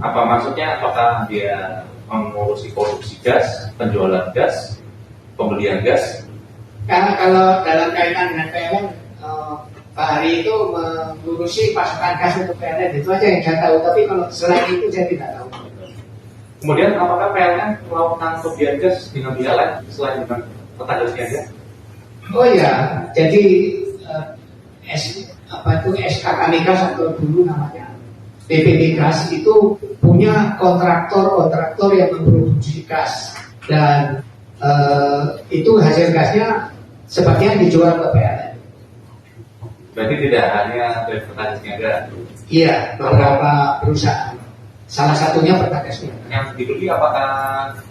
Apa maksudnya? Apakah dia mengurusi produksi gas, penjualan gas, pembelian gas? Karena kalau dalam kaitan dengan PLN, Pak Hari itu mengurusi pasokan gas untuk PLN, itu aja yang saya tahu. Tapi kalau selain itu saya tidak tahu. Kemudian apakah PLN melakukan pembelian gas dengan pihak lain selain dengan tetangga siaga? Oh ya, jadi SKK Migas atau dulu namanya BPT Gas itu punya kontraktor yang memproduksi gas, dan itu hasil gasnya sebagian dijual ke PLN. Berarti tidak hanya dari petani siaga. Iya, beberapa perusahaan. Salah satunya Pertagas Niaga. Yang dibeli apakah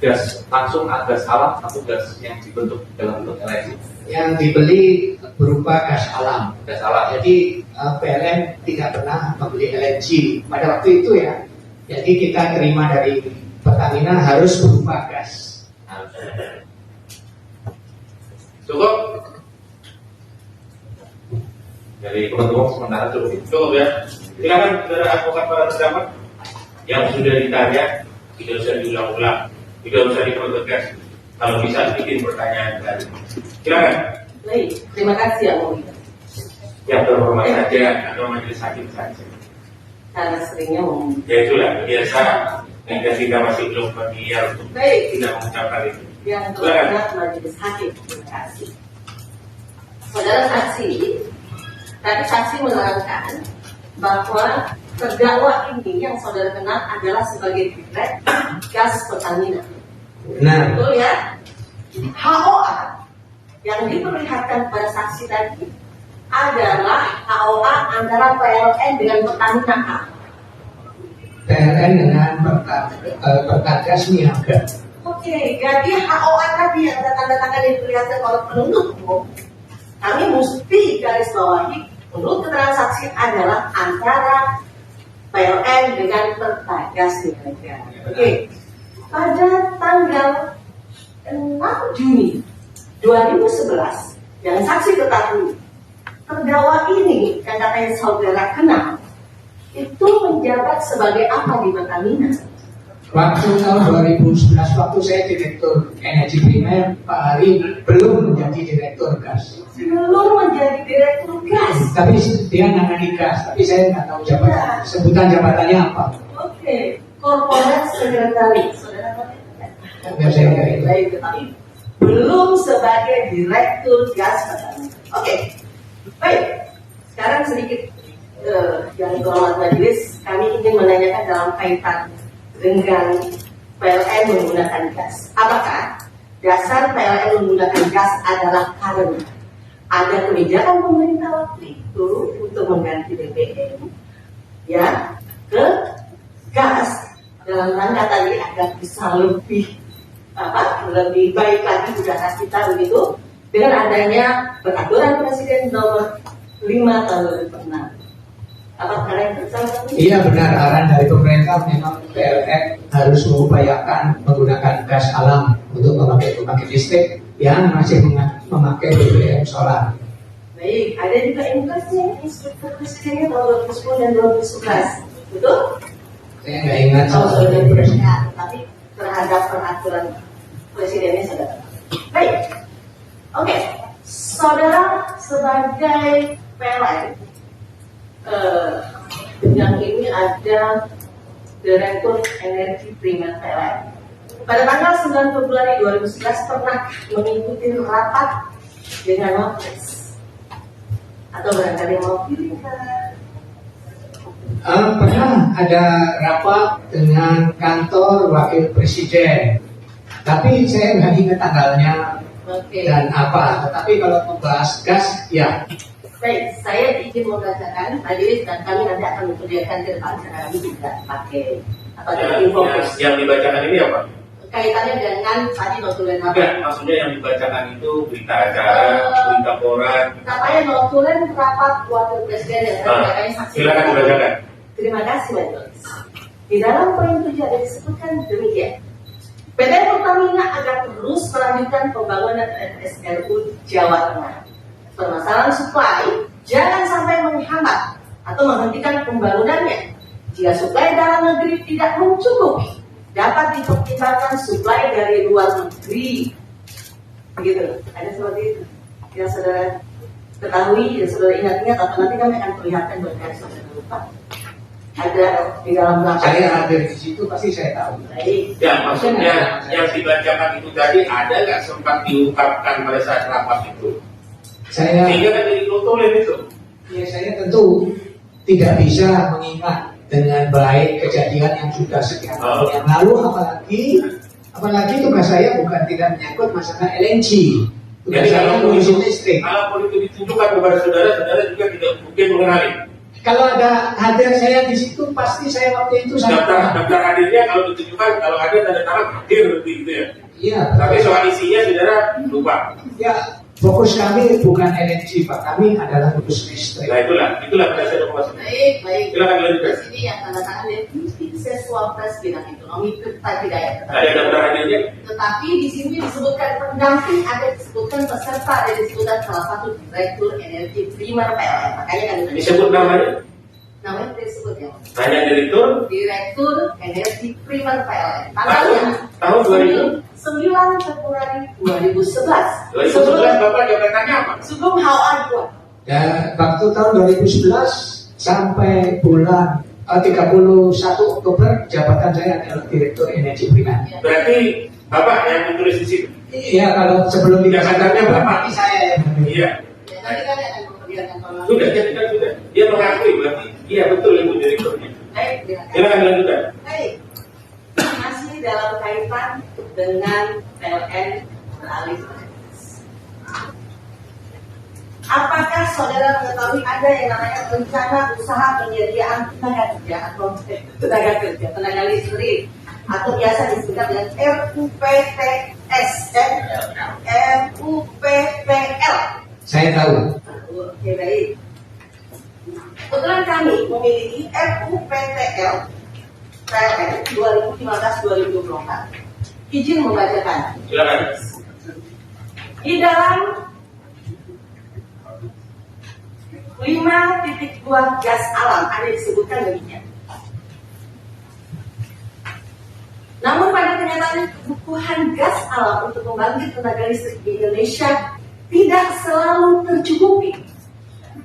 gas langsung, gas alam atau gas yang dibentuk dalam bentuk LNG? Yang dibeli berupa gas alam. Gas alam. Jadi PLN tidak pernah membeli LNG pada waktu itu ya. Jadi kita terima dari Pertamina harus berupa gas. Cukup? Dari teman-teman sementara cukup. Cukup ya. Silakan saudara advokat para terdakwa yang sudah ditanya, tidak usah diulang-ulang, tidak usah dipertegas. Kalau bisa bikin pertanyaan baru. Silakan. Baik, terima kasih ya Mulia. Yang terhormat saja atau majelis hakim saja. Karena seringnya ngomong. Ya itulah biasa. Yang ketika masih belum familiar untuk Baik, tidak mengucapkan itu. yang terhormat majelis hakim, terima kasih. Saudara saksi, tadi saksi menerangkan bahwa terdakwa ini yang saudara kenal adalah sebagai direktur gas Pertamina. Nah, Betul ya? HOA yang diperlihatkan pada saksi tadi adalah HOA antara PLN dengan Pertamina. PLN dengan Pertagas Niaga. Oke, jadi HOA tadi yang ada tanda tangan yang diperlihatkan oleh penuntut umum, kami mesti garis bawahi menurut keterangan saksi adalah antara PLN dengan Pertagas Niaga. Oke, pada tanggal 6 Juni 2011 yang saksi ketahui, terdakwa ini yang katanya saudara kenal itu menjabat sebagai apa di Pertamina? Waktu tahun 2011, waktu saya direktur energi primer, Pak Hari belum menjadi direktur gas. Belum menjadi direktur gas. Tapi dia nangani gas, tapi saya nggak tahu jabatan, sebutan jabatannya apa. Oke, korporat sekretari. Saudara Biar saya nggak ingat. baik, tetapi belum sebagai direktur gas Pertamina. Oke, baik. Sekarang sedikit yang terhormat majelis, kami ingin menanyakan dalam kaitan dengan PLN menggunakan gas. Apakah dasar PLN menggunakan gas adalah karena ada kebijakan pemerintah waktu itu untuk mengganti BBM ya ke gas dalam rangka tadi agar bisa lebih baik lagi udara kita begitu dengan adanya peraturan Presiden nomor 5 tahun 2006. Apakah kalian bersama? Iya benar, arahan dari pemerintah memang PLN harus mengupayakan menggunakan gas alam untuk memakai pembangkit listrik yang masih memakai BBM solar. Baik, ada juga instruksi Presidennya tahun 2010 dan 2011, betul? Saya nggak ingat Kalau soal sudah itu. tidak, tapi terhadap peraturan Presidennya sudah. Baik, oke, saudara sebagai PLN. Yang ini ada Direktur Energi Primer PLN. Pada tanggal 9 Februari 2011 pernah mengikuti rapat dengan Wapres atau barangkali mau pilih Pernah ada rapat dengan kantor Wakil Presiden, tapi saya nggak ingat tanggalnya dan apa. Tetapi kalau membahas gas, ya. Baik, saya izin membacakan majelis dan kami nanti akan memperlihatkan ke depan karena kami tidak pakai apa infografis. Yang dibacakan ini apa? Kaitannya dengan tadi notulen apa? Enggak, maksudnya yang dibacakan itu berita acara, berita koran. Namanya notulen rapat wakil presiden yang tadi katanya saksi. Silakan dibacakan. Terima kasih majelis. Di dalam poin 7 ada disebutkan demikian. PT Pertamina akan terus melanjutkan pembangunan SLU Jawa Tengah. Permasalahan supply jangan sampai menghambat atau menghentikan pembangunannya. Jika suplai dalam negeri tidak mencukupi, dapat dipertimbangkan suplai dari luar negeri. Begitu, ada seperti itu. Yang saudara ketahui, yang saudara ingat-ingat, atau nanti kami akan perlihatkan bagaimana saudara lupa. Ada di dalam rapat. Saya hadir di situ pasti saya tahu. Baik. Ya, maksudnya yang dibacakan itu tadi ada nggak sempat diungkapkan pada saat rapat itu? Saya Sehingga kan jadi tutulan itu. Ya, saya tentu tidak bisa mengingat dengan baik kejadian yang sudah sekian tahun yang lalu, apalagi tugas saya bukan tidak menyangkut masalah LNG. Tugas Jadi saya mengisi listrik. kalau itu ditunjukkan kepada saudara, saudara juga tidak mungkin mengenali. Kalau ada hadir saya di situ, pasti saya waktu itu Daftar hadirnya kalau ditunjukkan, kalau ada tanda tangan hadir gitu ya. Iya. Tapi soal isinya saudara lupa. Ya, fokus kami bukan LNG, Pak. Kami adalah fokus listrik. Nah itulah dasar maksudnya. Baik. Silakan lanjutkan. Di sini yang tanda tangan definisi seksual pres bidang ekonomi tidak Ada daftar hadirnya? Tetapi di sini disebutkan pendamping, ada disebutkan peserta, ada disebutkan salah satu direktur energi primer PLN. Makanya kan Disebut namanya? namanya disebut ya. Hanya direktur Direktur energi primer PLN. tahun 2000. 9 Februari 2011. 2011 Bapak jabatannya apa? Sebelum HOA 2. Dan waktu tahun 2011 sampai bulan 31 Oktober jabatan saya adalah Direktur Energi Primer. Berarti Bapak yang menulis di situ? Iya, kalau sebelum Jabatannya Bapak? berarti saya yang menulis. Iya. Nanti kami akan memperlihatkan kalau Sudah, jadi kan sudah. Dia mengakui berarti iya betul itu direkturnya. Baik, Silakan lanjutkan. baik. Masih dalam kaitan dengan PLN beralih gas. Apakah saudara mengetahui ada yang namanya rencana usaha penyediaan tenaga kerja atau tenaga listrik atau biasa disebut dengan RUPTS dan RUPPL? Saya tahu. Oke, baik. Kebetulan kami memiliki RUPTL PLN 2015-2024. Izin membacakan. Silakan. Di dalam 5.2 gas alam ada disebutkan demikian. Namun pada kenyataannya kebutuhan gas alam untuk membangkit tenaga listrik di Indonesia tidak selalu tercukupi.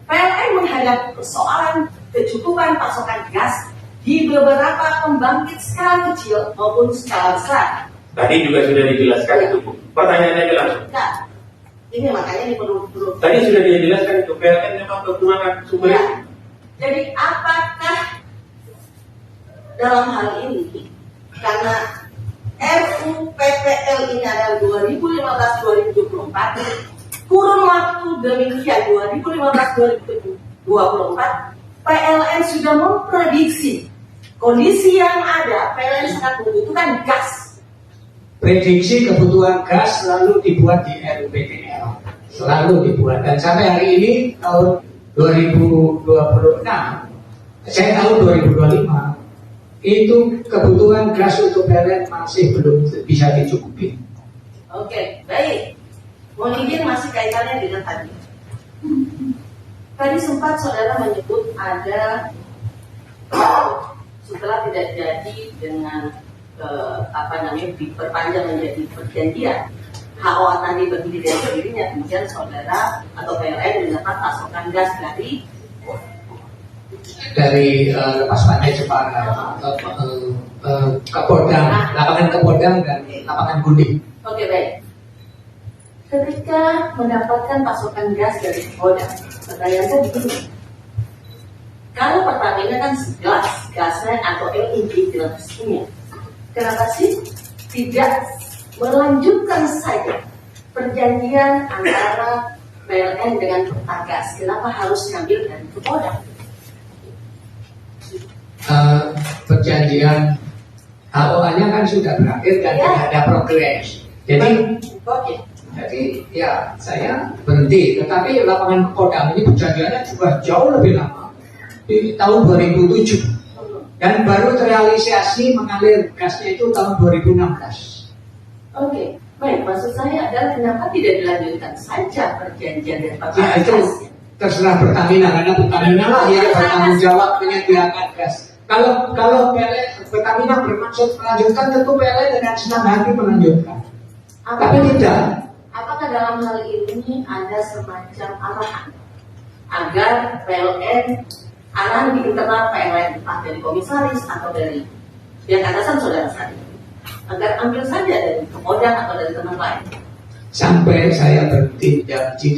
PLN menghadapi persoalan kecukupan pasokan gas di beberapa pembangkit skala kecil maupun skala besar. Tadi juga sudah dijelaskan itu, Bu. Pertanyaannya aja langsung. Nah, ini makanya ini perlu. Tadi sudah dijelaskan itu PLN memang kekurangan sumber. Ya. Jadi apakah dalam hal ini karena RUPPL ini adalah 2015-2024, kurun waktu demikian 2015-2024, PLN sudah memprediksi kondisi yang ada, PLN sangat membutuhkan gas. Prediksi kebutuhan gas selalu dibuat di RUPTL, selalu dibuat, dan sampai hari ini tahun 2026, saya tahu 2025 itu kebutuhan gas untuk PLN masih belum bisa dicukupi. Oke, baik. Mohon izin masih kaitannya dengan tadi. Tadi sempat saudara menyebut ada setelah tidak jadi dengan diperpanjang menjadi perjanjian, HOA tadi berdiri dari sendirinya, kemudian saudara atau PLN mendapat pasokan gas dari lepas pantai Jepara, Kapodang, lapangan Kapodang dan lapangan Gundi. Oke, baik. Ketika mendapatkan pasokan gas dari Kapodang, pertanyaan saya begini. Kalau Pertamina kan jelas gasnya atau LNG jelas punya. Kenapa sih tidak melanjutkan saja perjanjian antara PLN dengan Pertagas? Kenapa harus ngambil dari Kapodang? Perjanjian HOA-nya kan sudah berakhir dan tidak ada progres. Jadi ya saya berhenti. Tetapi lapangan Kapodang ini perjanjiannya juga jauh lebih lama, di tahun 2007. Dan baru terrealisasi mengalir gasnya itu tahun 2016. Oke, baik. Maksud saya adalah kenapa tidak dilanjutkan saja perjanjian dan Ya itu terserah Pertamina, karena Pertamina lah yang bertanggung jawab menyediakan gas. Kalau Pertamina bermaksud melanjutkan, tentu PLN dengan senang hati melanjutkan. Tapi tidak. Apakah dalam hal ini ada semacam arahan agar PLN, arahan di internal PLN, entah dari komisaris atau dari pihak atasan saudara saya, agar ambil saja dari Kodam atau dari teman lain? Sampai saya berhenti jadi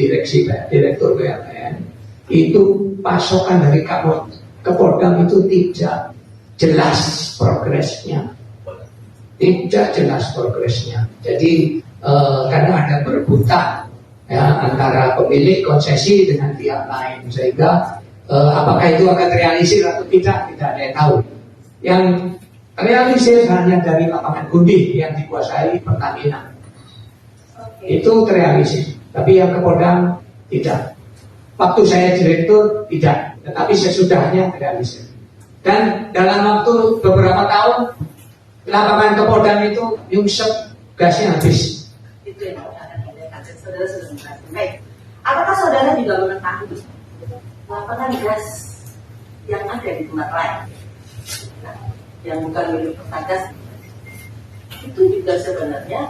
direktur PLN, itu pasokan dari ke Kodam itu tidak jelas progresnya. Tidak jelas progresnya. Jadi karena ada perebutan ya, antara pemilik konsesi dengan pihak lain, sehingga apakah itu akan terrealisir atau tidak ada yang tahu. Yang realisir hanya dari lapangan Gundi yang dikuasai Pertamina. Itu terrealisir, tapi yang ke Kodam tidak. Waktu saya direktur tidak, tetapi sesudahnya terrealisir. Dan dalam waktu beberapa tahun lapangan ke Kodam itu nyungsep, gasnya habis. Itu yang saudara sudah mengatakan. Baik, apakah saudara juga mengetahui lapangan gas yang ada di tempat lain, yang bukan milik Pertagas, itu juga sebenarnya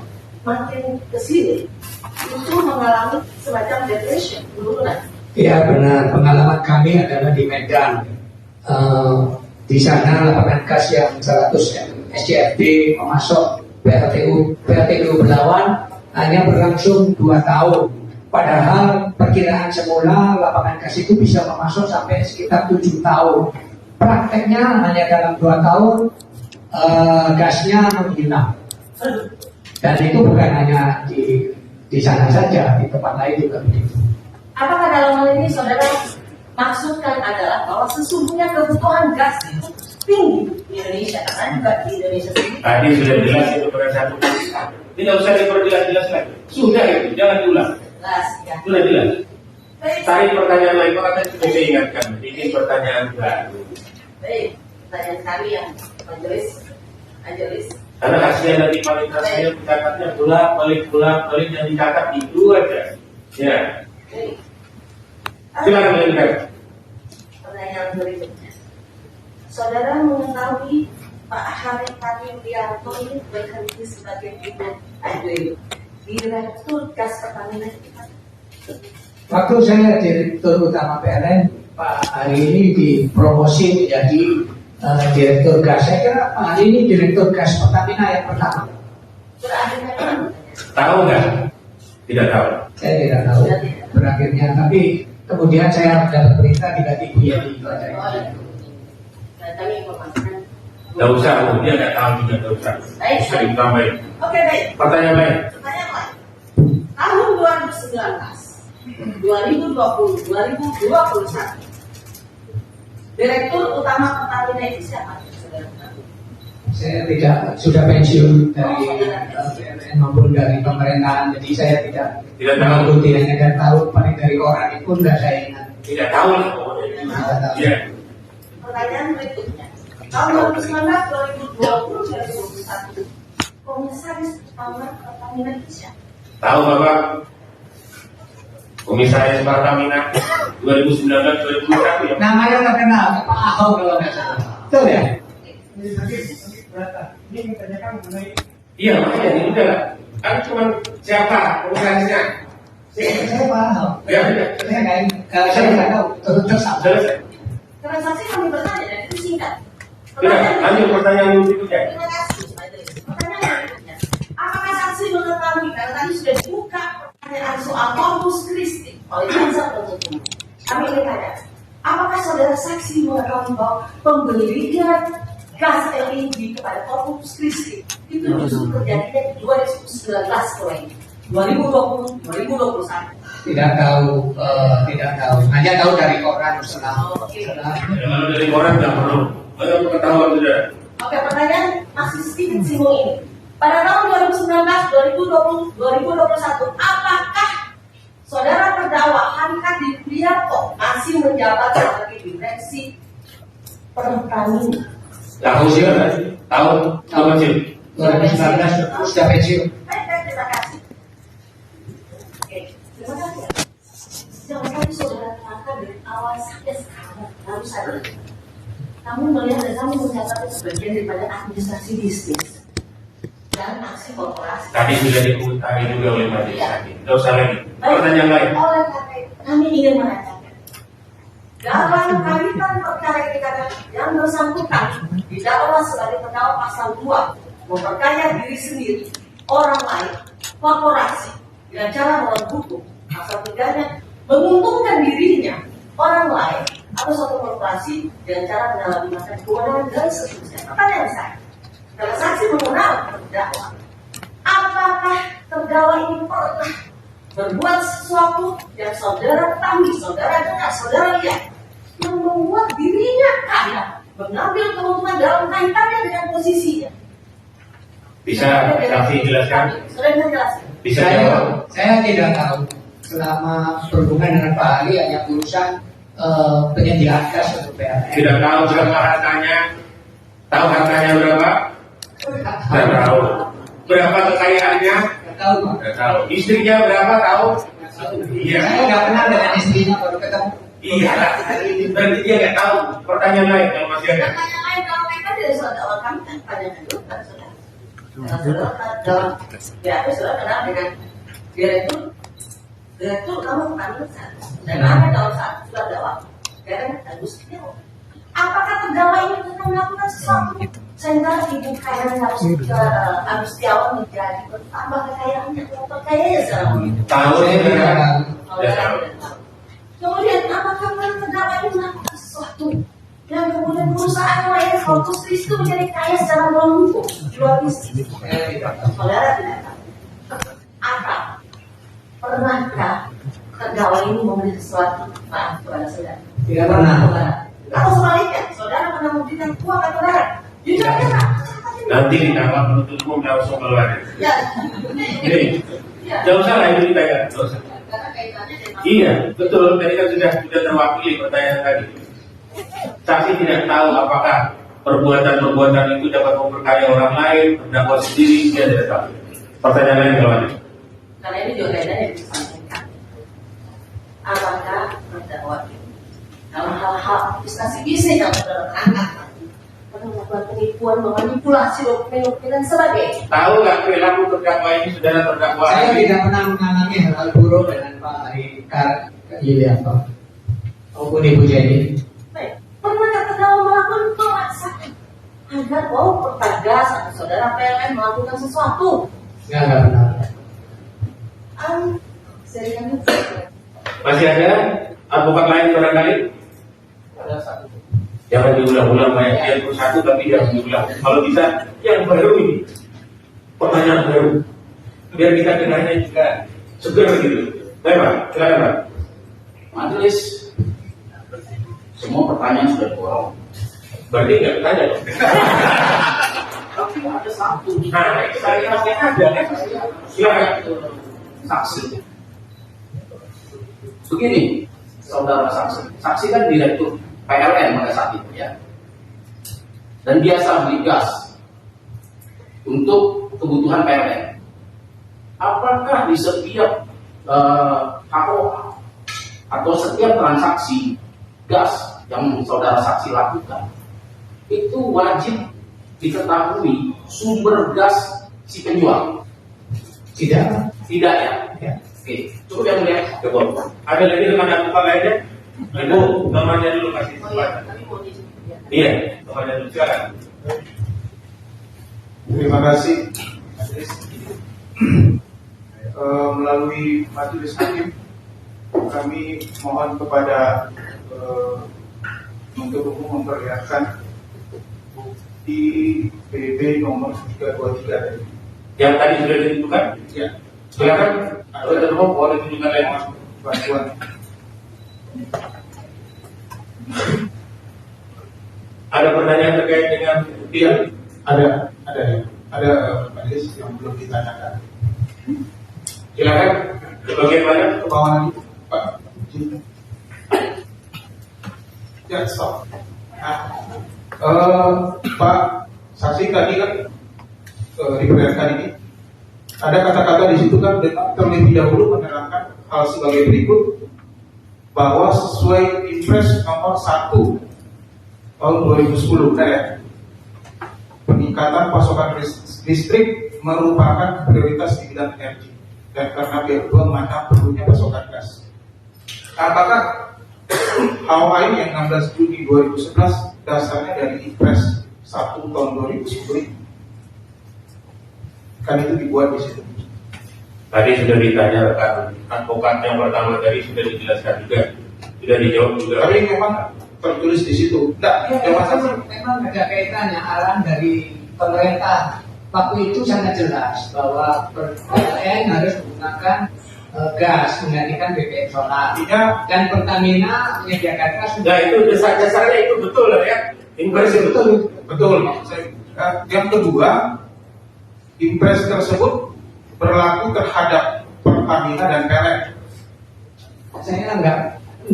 makin kesini itu mengalami semacam depression, penurunan. Ya benar, pengalaman kami adalah di Medan. Di sana lapangan gas yang 100 SCFD memasok PLTU Belawan hanya berlangsung 2 tahun. Padahal perkiraan semula lapangan gas itu bisa memasok sampai sekitar 7 tahun. Prakteknya hanya dalam 2 tahun gasnya menghilang. Dan itu bukan hanya di sana saja, di tempat lain juga begitu. Apakah dalam hal ini saudara maksudkan adalah bahwa sesungguhnya kebutuhan gas itu tinggi di Indonesia, karena juga di Indonesia sendiri? Tadi sudah jelas itu pada satu. Tidak usah diperjelas-jelas lagi. Sudah itu, jangan diulang. Jelas, ya. Sudah jelas. Baik, Cari pertanyaan lain, makanya sudah saya ingatkan. Ini pertanyaan baru. baik. Pertanyaan kami yang Majelis. Karena kasihan nanti panitia saya mencatatnya balik yang dicatat itu aja. Ya. Baik. Silakan lanjutkan. Pertanyaan berikutnya. Saudara mengetahui Pak Hari Tadi Wianto ini berhenti sebagai Direktur Gas Pertamina kita. Waktu saya direktur utama PLN, Pak Hari ini dipromosi menjadi direktur gas. Saya kira Pak Hari ini direktur gas Pertamina yang pertama. Berakhirnya kan? Tahu nggak? Tidak tahu. Saya tidak tahu berakhirnya, tapi kemudian saya dapat berita diganti Bu Yeni. Dan kami informasikan. Nggak usah, dia nggak tahu juga, nggak usah. Baik. Bisa ditambahin. Oke, baik. Pertanyaan lain. Pertanyaan lain. Tahun 2019, 2020, 2021, Direktur Utama Pertamina itu siapa? Saya sudah pensiun dari PLN maupun dari pemerintahan, jadi saya tidak mengikuti, hanya tahu paling dari koran itu nggak saya ingat. Tidak tahu lah pokoknya. Iya. Pertanyaan berikutnya. Tahun 2019, 2020, 2021, Komisaris Utama Pertamina itu siapa? Tahu Bapak? Komisaris Pertamina 2019 2021 ya. Namanya terkenal, Pak Ahok kalau nggak salah. Betul ya? Ini ditanyakan mengenai Iya makanya ini udah kan cuma siapa komisarisnya? Saya Pak Ahok. Ya, ya. Saya nggak tahu. Terus sama. Selesai. Transaksi kami bertanya dan itu singkat. Tidak, lanjut pertanyaan berikutnya. Terima kasih, Pak Idris. Pertanyaan berikutnya. Apakah saksi mengetahui, karena tadi sudah dibuka pertanyaan soal Corpus Christi oleh jaksa penuntut umum. Kami ingin tanya, apakah saudara saksi mengetahui bahwa pembelian gas LNG kepada Corpus Christi itu justru terjadinya di 2019 mulai 2020, 2021? Tidak tahu, hanya tahu dari koran setelah. Kalau dari orang nggak perlu. Banyak pengetahuan sudah. Oke, pertanyaan masih sedikit singgung ini. Pada tahun 2019, 2020, 2021, apakah saudara terdakwa Hari Tadi Wianto masih menjabat sebagai direksi Pertamina? Tahun pensiun. 2019 sudah pensiun. Baik, terima kasih. Oke, terima kasih. Jangan sampai saudara terangkan dari awal sampai sekarang harus ada. Kamu melihat dan kamu mencatat sebagian daripada administrasi bisnis dan aksi korporasi. Tadi sudah diutari juga oleh Majelis Hakim. Tidak usah lagi. Pertanyaan lain. Oleh karena itu, kami ingin menanyakan dalam kaitan perkara yang dikatakan yang bersangkutan didakwa sebagai terdakwa pasal 2 memperkaya diri sendiri, orang lain, korporasi dengan cara melawan hukum. Pasal 3-nya menguntungkan dirinya, orang lain atau suatu korporasi dengan cara menyalahgunakan kewenangan dan seterusnya. Pertanyaan saya, kalau saksi mengenal terdakwa, apakah terdakwa ini pernah berbuat sesuatu yang saudara ketahui, saudara dengar, saudara lihat, yang membuat dirinya kaya, mengambil keuntungan dalam kaitannya dengan posisinya? Bisa saksi jelaskan? Sudah bisa jelaskan. Bisa jawab? Saya tidak tahu. Selama berhubungan dengan Pak Ali hanya urusan penyediaan gas untuk PLN. Tidak tahu berapa hartanya? Tahu hartanya berapa? Tidak tahu. Berapa kekayaannya? Tidak tahu, Pak. Tidak tahu. Istrinya berapa? Tahu? Iya. Saya nggak kenal dengan istrinya baru ketemu. Iya. Berarti dia nggak tahu. Pertanyaan lain kalau masih ada. Pertanyaan lain kalau mereka dari saudara kami kan tanyakan dulu kan saudara. Karena saudara dalam BAP saudara kenal dengan direktur kamu bukan besar dan ada dalam saat sudah dakwah karena Agus Setiawan. Apakah terdakwa ini pernah melakukan sesuatu sehingga ibu kayaan Agus Setiawan menjadi bertambah kekayaannya atau terkayanya sekarang? Tahu saya tidak. Kemudian apakah terdakwa ini melakukan sesuatu yang kemudian perusahaan lain Fokus itu menjadi kaya secara melumpuh di luar bisnis? Saudara tidak tahu. Apa? Pernahkah terdakwa ini memberi sesuatu maaf kepada saudara? Tidak pernah. Kalau sebaliknya, saudara pernah memberikan uang atau barang? Jujur aja, Pak. Nanti ditambah penuntut umum langsung keluar. Ya. Ini, Ya. tidak usah lah itu ditanya. Tidak usah. Karena kaitannya dengan Iya, betul. Tadi kan sudah terwakili pertanyaan tadi. Saksi tidak tahu apakah perbuatan-perbuatan itu dapat memperkaya orang lain, terdakwa sendiri, dia tidak tahu. Pertanyaan lain kalau ada. karena ini juga kaitannya disampaikan. Apakah terdakwa ini dalam hal-hal investasi bisnis yang saudara terangkat pernah melakukan penipuan, memanipulasi dokumen dan sebagainya? Tahu nggak perilaku terdakwa ini saudara terdakwa? Saya tidak pernah mengalami hal-hal buruk dengan Pak Rikar Yulianto maupun Ibu Jenny. Baik, pernahkah terdakwa melakukan pemaksaan agar Pertagas atau saudara PLN melakukan sesuatu? Nggak pernah. Serius? Masih ada advokat lain barangkali? Ada satu. Jangan diulang-ulang banyak dia satu tapi jangan diulang. Kalau bisa yang baru ini pertanyaan baru biar kita dengarnya juga segar gitu. Baik Pak, silakan Pak. Majelis, semua pertanyaan sudah diborong. Berarti nggak tanya dong. Tapi ada satu. Nah, saya masih ada. Silakan. Saksi. Begini, saudara saksi. Saksi kan direktur PLN pada saat itu ya. Dan biasa beli gas untuk kebutuhan PLN. Apakah di setiap HOA atau setiap transaksi gas yang saudara saksi lakukan itu wajib diketahui sumber gas si penjual? Tidak. Tidak ya? Ya. Oke, cukup yang mulia. Cukup. Ada lagi teman advokat lainnya? Ibu, namanya dulu kasih Oh iya, kesempatan. tapi mau di ya. Iya, namanya dulu silakan. Terima kasih. Melalui majelis hakim, kami mohon kepada untuk umum memperlihatkan bukti PB nomor 323 tadi. Yang tadi sudah ditentukan? Ya, Silakan. Ada umum boleh tunjukkan lain. bantuan. Ada pertanyaan terkait dengan bukti yang Ada majelis yang belum ditanyakan. silakan. Di bagian mana? Ke bawah lagi, Pak. Ya, stop. Nah, Pak saksi tadi kan diperlihatkan ini ada kata-kata di situ kan terlebih dahulu menerangkan hal sebagai berikut, bahwa sesuai Impres nomor 1 tahun 2010, benar ya? Peningkatan pasokan listrik merupakan prioritas di bidang energi, dan karena pihak kedua mana perlunya pasokan gas. Apakah HOA yang 16 Juni 2011 dasarnya dari Impres 1 tahun 2010 kan itu dibuat di situ? Tadi sudah ditanya rekan advokat yang pertama tadi, sudah dijelaskan juga, sudah dijawab juga. Tapi memang tertulis di situ. Memang ada kaitannya arahan dari pemerintah. Waktu itu sangat jelas bahwa PLN harus menggunakan gas menggantikan BBM solar. Dan Pertamina menyediakan gas. Nah itu dasarnya itu betul lah ya. Impres itu betul. Yang kedua, Impres tersebut berlaku terhadap Pertamina dan PLN.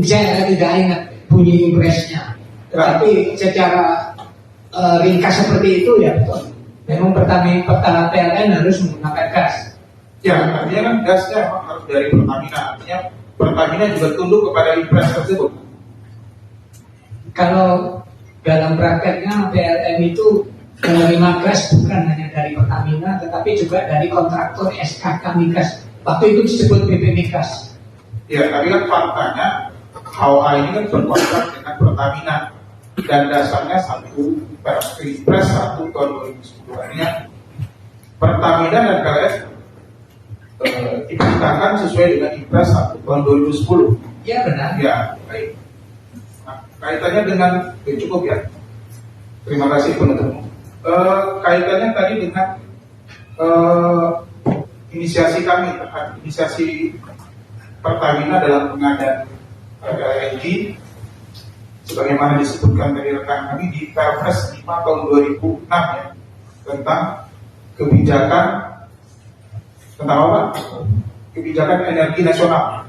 Saya tidak ingat bunyi impresnya, tetapi secara ringkas seperti itu ya betul. Memang Pertamina PLN harus menggunakan gas. Ya, artinya kan gasnya memang harus dari Pertamina. Artinya Pertamina juga tunduk kepada Impres tersebut. Kalau dalam prakteknya PLN itu menerima gas bukan hanya dari Pertamina, tetapi juga dari kontraktor SKK Migas. Waktu itu disebut BP Migas. Ya, tapi kan faktanya HOA ini kan berkontrak dengan Pertamina dan dasarnya Impres 1 tahun 2010. Artinya Pertamina dan PLN diperintahkan sesuai dengan Impres 1 tahun 2010. Ya benar. Ya, baik. Nah, kaitannya dengan cukup ya. Terima kasih penuntut. Kaitannya tadi dengan inisiasi kami terhadap inisiasi Pertamina dalam pengadaan LNG, sebagaimana disebutkan dari rekan kami di Perpres 5 tahun 2006 ya, tentang kebijakan tentang apa? Kebijakan energi nasional.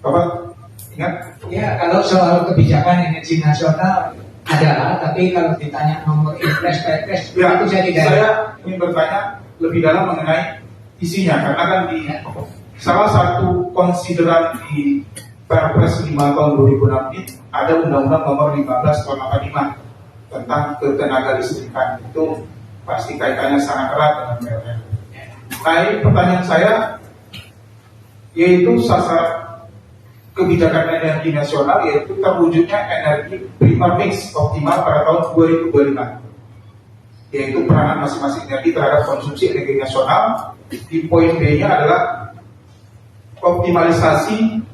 Bapak ingat? Ya, kalau soal kebijakan energi nasional ada, tapi kalau ditanya nomor Impres, Perpres, ya, itu saya tidak. Saya ingin bertanya lebih dalam mengenai isinya, karena kan di salah satu konsideran di Perpres 5 tahun 2006 ini ada Undang-Undang nomor 15 tahun 85 tentang ketenaga listrikan. Itu pasti kaitannya sangat erat dengan PLN. Nah, ini pertanyaan saya, yaitu sasaran kebijakan energi nasional yaitu terwujudnya energi prima mix optimal pada tahun 2025, yaitu peranan masing-masing energi terhadap konsumsi energi nasional. Di poin B-nya adalah optimalisasi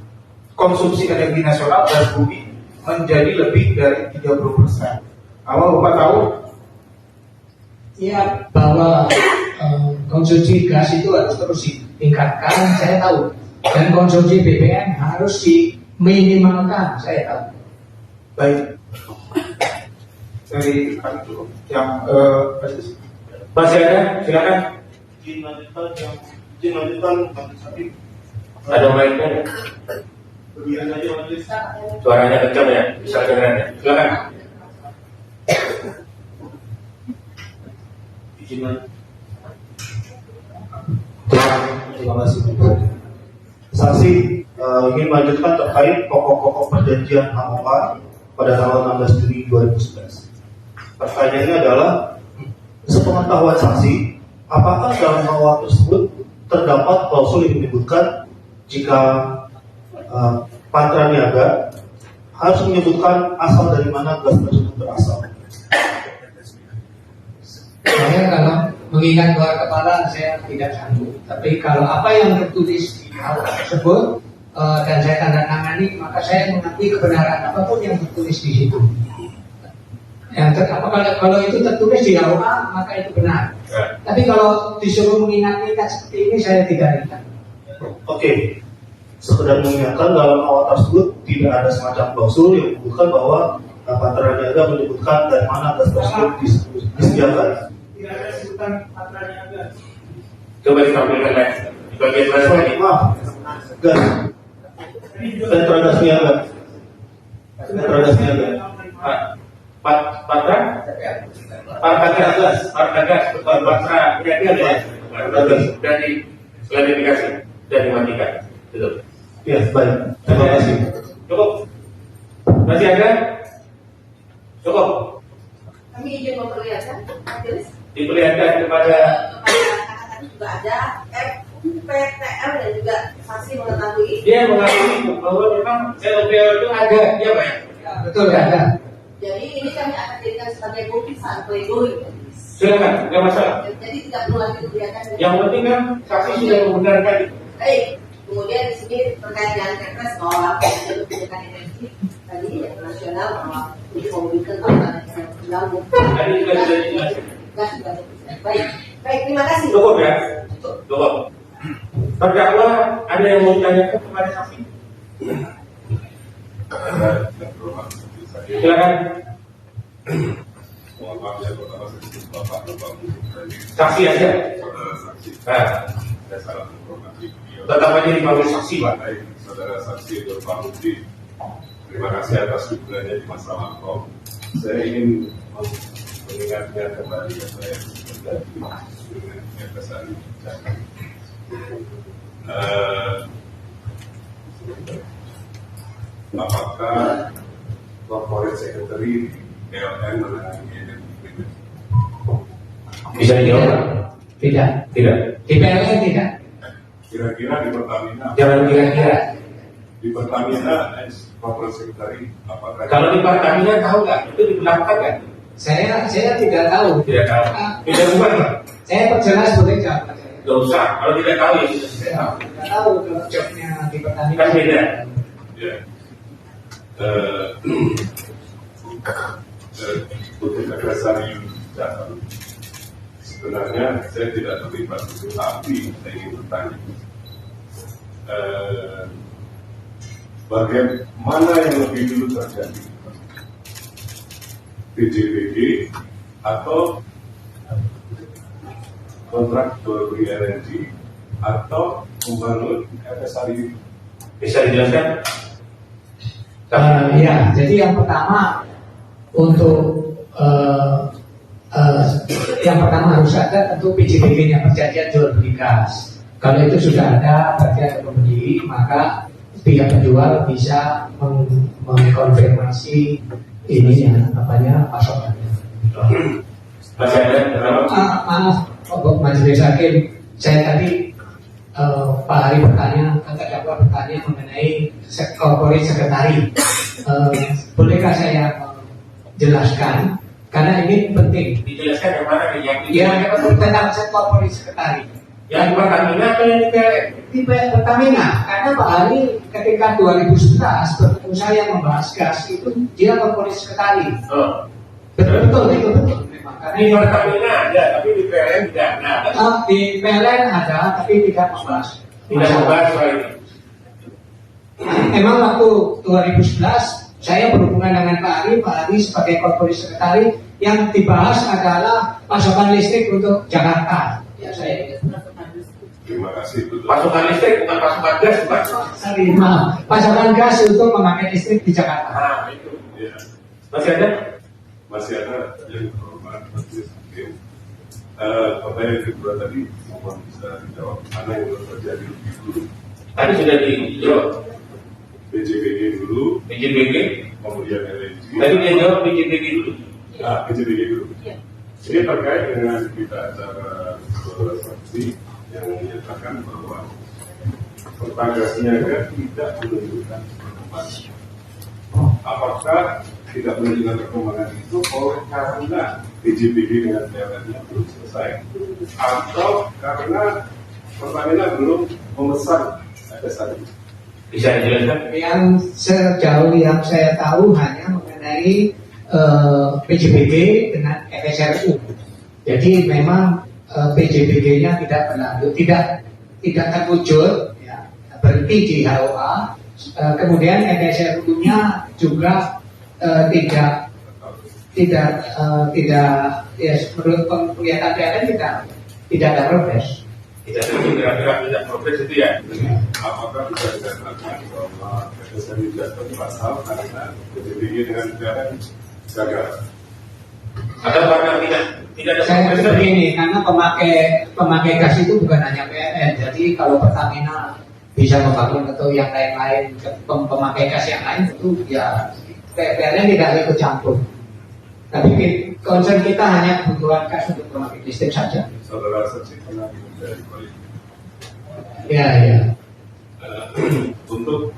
konsumsi energi nasional dan bumi menjadi lebih dari 30%. Awal Bapak tahu? Ya, bahwa konsumsi gas itu harus terus ditingkatkan, saya tahu. Dan konsumsi BBM harus diminimalkan, saya tahu. Baik. Dari yang masih ada, silakan. Izin lanjutan majelis. Ada mic-nya? Kemudian aja majelis. Suaranya kencang ya, bisa kedengeran ya. Silakan. Izin lanjutan. Terima kasih. Saksi ingin melanjutkan terkait pokok-pokok perjanjian HOA pada tanggal 16 Juni 2011. Pertanyaannya adalah, sepengetahuan saksi, apakah dalam HOA tersebut terdapat klausul yang menyebutkan jika Patra Niaga harus menyebutkan asal dari mana gas tersebut berasal? Saya kalau mengingat luar kepala saya tidak sanggup. Tapi kalau apa yang tertulis di HOA tersebut dan saya tanda tangani, maka saya mengakui kebenaran apapun yang tertulis di situ. Kalau itu tertulis di HOA maka itu benar. Tapi kalau disuruh mengingat-ingat seperti ini saya tidak ingat. Oke, sekedar mengingatkan dalam HOA tersebut tidak ada semacam klausul yang menyebutkan bahwa Patra Niaga menyebutkan dari mana gas tersebut disediakan. Tidak ada sebutan Patra Niaga. Coba ditampilkan ya. Di bagian mana tadi? Maaf, gas. Sentra gas Niaga. Partagas, betul Patra, dari klarifikasi dan dimatikan. Betul. Ya, baik. Terima kasih. Cukup. Masih ada? Cukup. Kami izin memperlihatkan, Majelis. Diperlihatkan kepada Tadi juga ada FUPTL dan juga saksi mengetahui. dia mengakui bahwa memang LPL itu ada, ya Pak? Betul, ada. Jadi ini kami akan jadikan sebagai bukti saat pledoi. Silakan, nggak masalah. Jadi tidak perlu lagi diperlihatkan. Yang penting kan saksi sudah membenarkan itu. Baik. Kemudian di sini terkait dengan Kepres bahwa untuk pendidikan energi tadi nasional bahwa untuk mewujudkan peraturan yang mengganggu. Tadi sudah dijelaskan. Baik, baik, terima kasih. Cukup ya? Cukup. Terdakwa ada yang mau ditanyakan kepada saksi? Silakan. Saksi aja. Nah, tetap aja dipanggil saksi, Pak. Baik, saudara saksi Dr. Pak Mufti, terima kasih atas dukungannya di masa lampau. Saya ingin mengingatkan kembali yang saya terjadi dengan kesan apakah corporate secretary PLN menangani energi? Bisa dijawab? Tidak. Tidak. Di PLN tidak. Kira-kira di Pertamina, Jangan kira-kira. di Pertamina corporate secretary apakah Kalau di Pertamina tahu nggak? Itu diberlakukan kan? Saya tidak tahu. Tidak tahu. Tidak bukan, Pak. Saya perjelas boleh jawab. Nggak usah. Kalau tidak tahu ya sudah. Tidak tahu kalau jobnya di Pertamina. Kan beda. ya untuk Sekretari Jateng, sebenarnya saya tidak terlibat itu, tapi saya ingin bertanya, bagaimana yang lebih dulu terjadi, PJBG atau kontrak jual beli LNG atau membangun FSRU? Bisa dijelaskan? Ya, jadi yang pertama untuk yang pertama harus ada tentu PJBG-nya, perjanjian jual beli gas. Kalau itu sudah ada berarti ada pembeli, maka pihak penjual bisa mengkonfirmasi ininya, pasokannya. Masih ada? Maaf, Majelis Hakim, saya tadi Pak Hari terdakwa bertanya mengenai corporate secretary. Bolehkah saya menjelaskan? Karena ini penting. Dijelaskan yang mana nih? Ya, tentang corporate secretary. Yang di Pertamina atau yang di PLN? Di Pertamina, karena Pak Hari ketika 2011 bertemu saya membahas gas itu dia corporate secretary. Oh. Betul, itu betul. Di Pertamina ada, tapi di PLN tidak ada. Di PLN ada, tapi tidak membahas. Tidak membahas soal ini. Memang waktu 2011 saya berhubungan dengan Pak Ari sebagai corporate secretary, yang dibahas adalah pasokan listrik untuk Jakarta. Ya, saya. Terima kasih. Pasokan listrik bukan pasokan gas, Pak. Pasokan gas untuk memakai listrik di Jakarta. Nah, itu. Ya. Masih ada? Masih ada yang terhormat Majelis Hakim. Pertanyaan kedua tadi mohon bisa dijawab, mana yang belum terjadi lebih dulu? Tadi sudah dijawab. PJBG dulu, PJBG. kemudian LNG. Tadi dia jawab PJBG dulu. PJBG dulu. Ini terkait dengan kita acara saksi yang menyatakan bahwa Pertamina Niaga tidak menunjukkan perkembangan. Apakah tidak menunjukkan perkembangan itu oleh karena PJBG dengan PLN-nya belum selesai, atau karena Pertamina belum memesan FSRU? Bisa dijelaskan? Yang sejauh yang saya tahu hanya mengenai PJBG dengan FSRU. Jadi memang PJBG-nya tidak berlanjut, tidak terwujud, ya, berhenti di HOA. Kemudian FSRU-nya juga tidak ya, menurut penglihatan PLN tidak ada progres. Kita tunggu kira-kira tidak progres itu ya. Apakah bisa dikatakan bahwa PSSI jatuh pasal karena PDBG dengan PLN gagal? Atau karena tidak ada Saya progres pikir begini, karena pemakai gas itu bukan hanya PLN. Jadi kalau Pertamina bisa membangun atau yang lain-lain pemakai gas yang lain itu ya PLN tidak ikut campur. Tapi concern kita hanya kebutuhan gas untuk pemakai listrik saja. Saudara saksi pernah dari politik. Ya. Untuk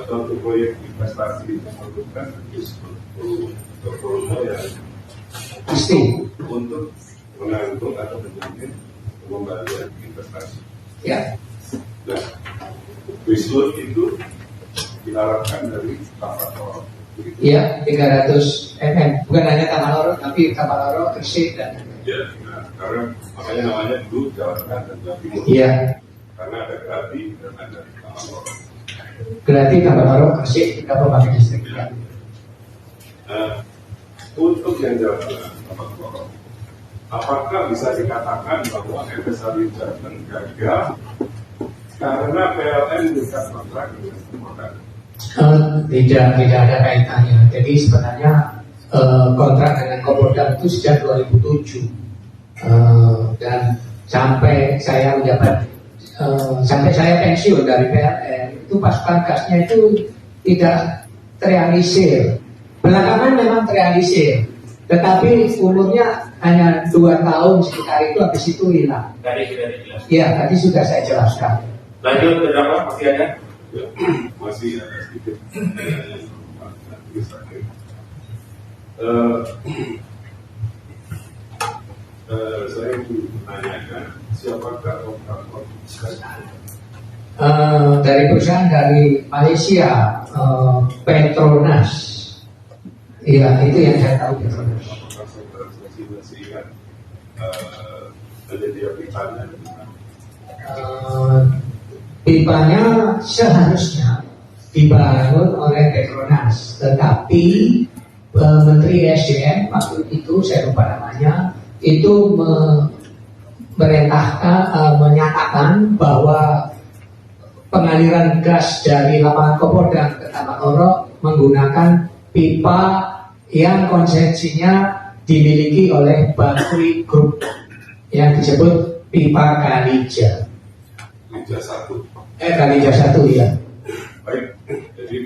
suatu proyek investasi memerlukan volume yang Pasti. untuk mengangkut atau menjamin pengembalian investasi. Ya. Nah, Wislut itu diharapkan dari Tapanoro. Iya, 300 mm. Bukan hanya Tapanoro, tapi Tapanoro, Gresik dan Ya, nah, karena makanya namanya dulu Jawa Tengah dan Jawa Timur. iya. Karena ada Grati dan ada Tapanoro. Berarti Tapanoro, Gresik juga pemakai listrik. Ya. Untuk yang Jawa Tengah, Tapanoro, apakah bisa dikatakan bahwa FSRI Jateng gagal karena PLN bukan kontrak dengan Komodan? Tidak ada kaitannya. Jadi sebenarnya kontrak dengan Komodan itu sejak 2007 dan sampai saya menjabat sampai saya pensiun dari PLN itu pasukan gasnya itu tidak terrealisir. Belakangan memang terrealisir, tetapi umurnya hanya 2 tahun sekitar itu, habis itu hilang. Tadi sudah dijelaskan. Ya, tadi sudah saya jelaskan. Lanjut ke berapa? Masih ada? Ya, masih ada sedikit. Saya ingin menanyakan siapakah kontraktor Dari perusahaan dari Malaysia, Petronas. Iya, itu yang saya tahu Petronas. masih ingat menjadi pipanya? Pipanya seharusnya dibangun oleh Petronas, tetapi Menteri SDM waktu itu saya lupa namanya itu menyatakan bahwa pengaliran gas dari lapangan Komodan ke Tapanoro menggunakan pipa yang konsepsinya dimiliki oleh Bakri Group yang disebut pipa Kalija. Liga 1. Kalija 1 ya. Baik, jadi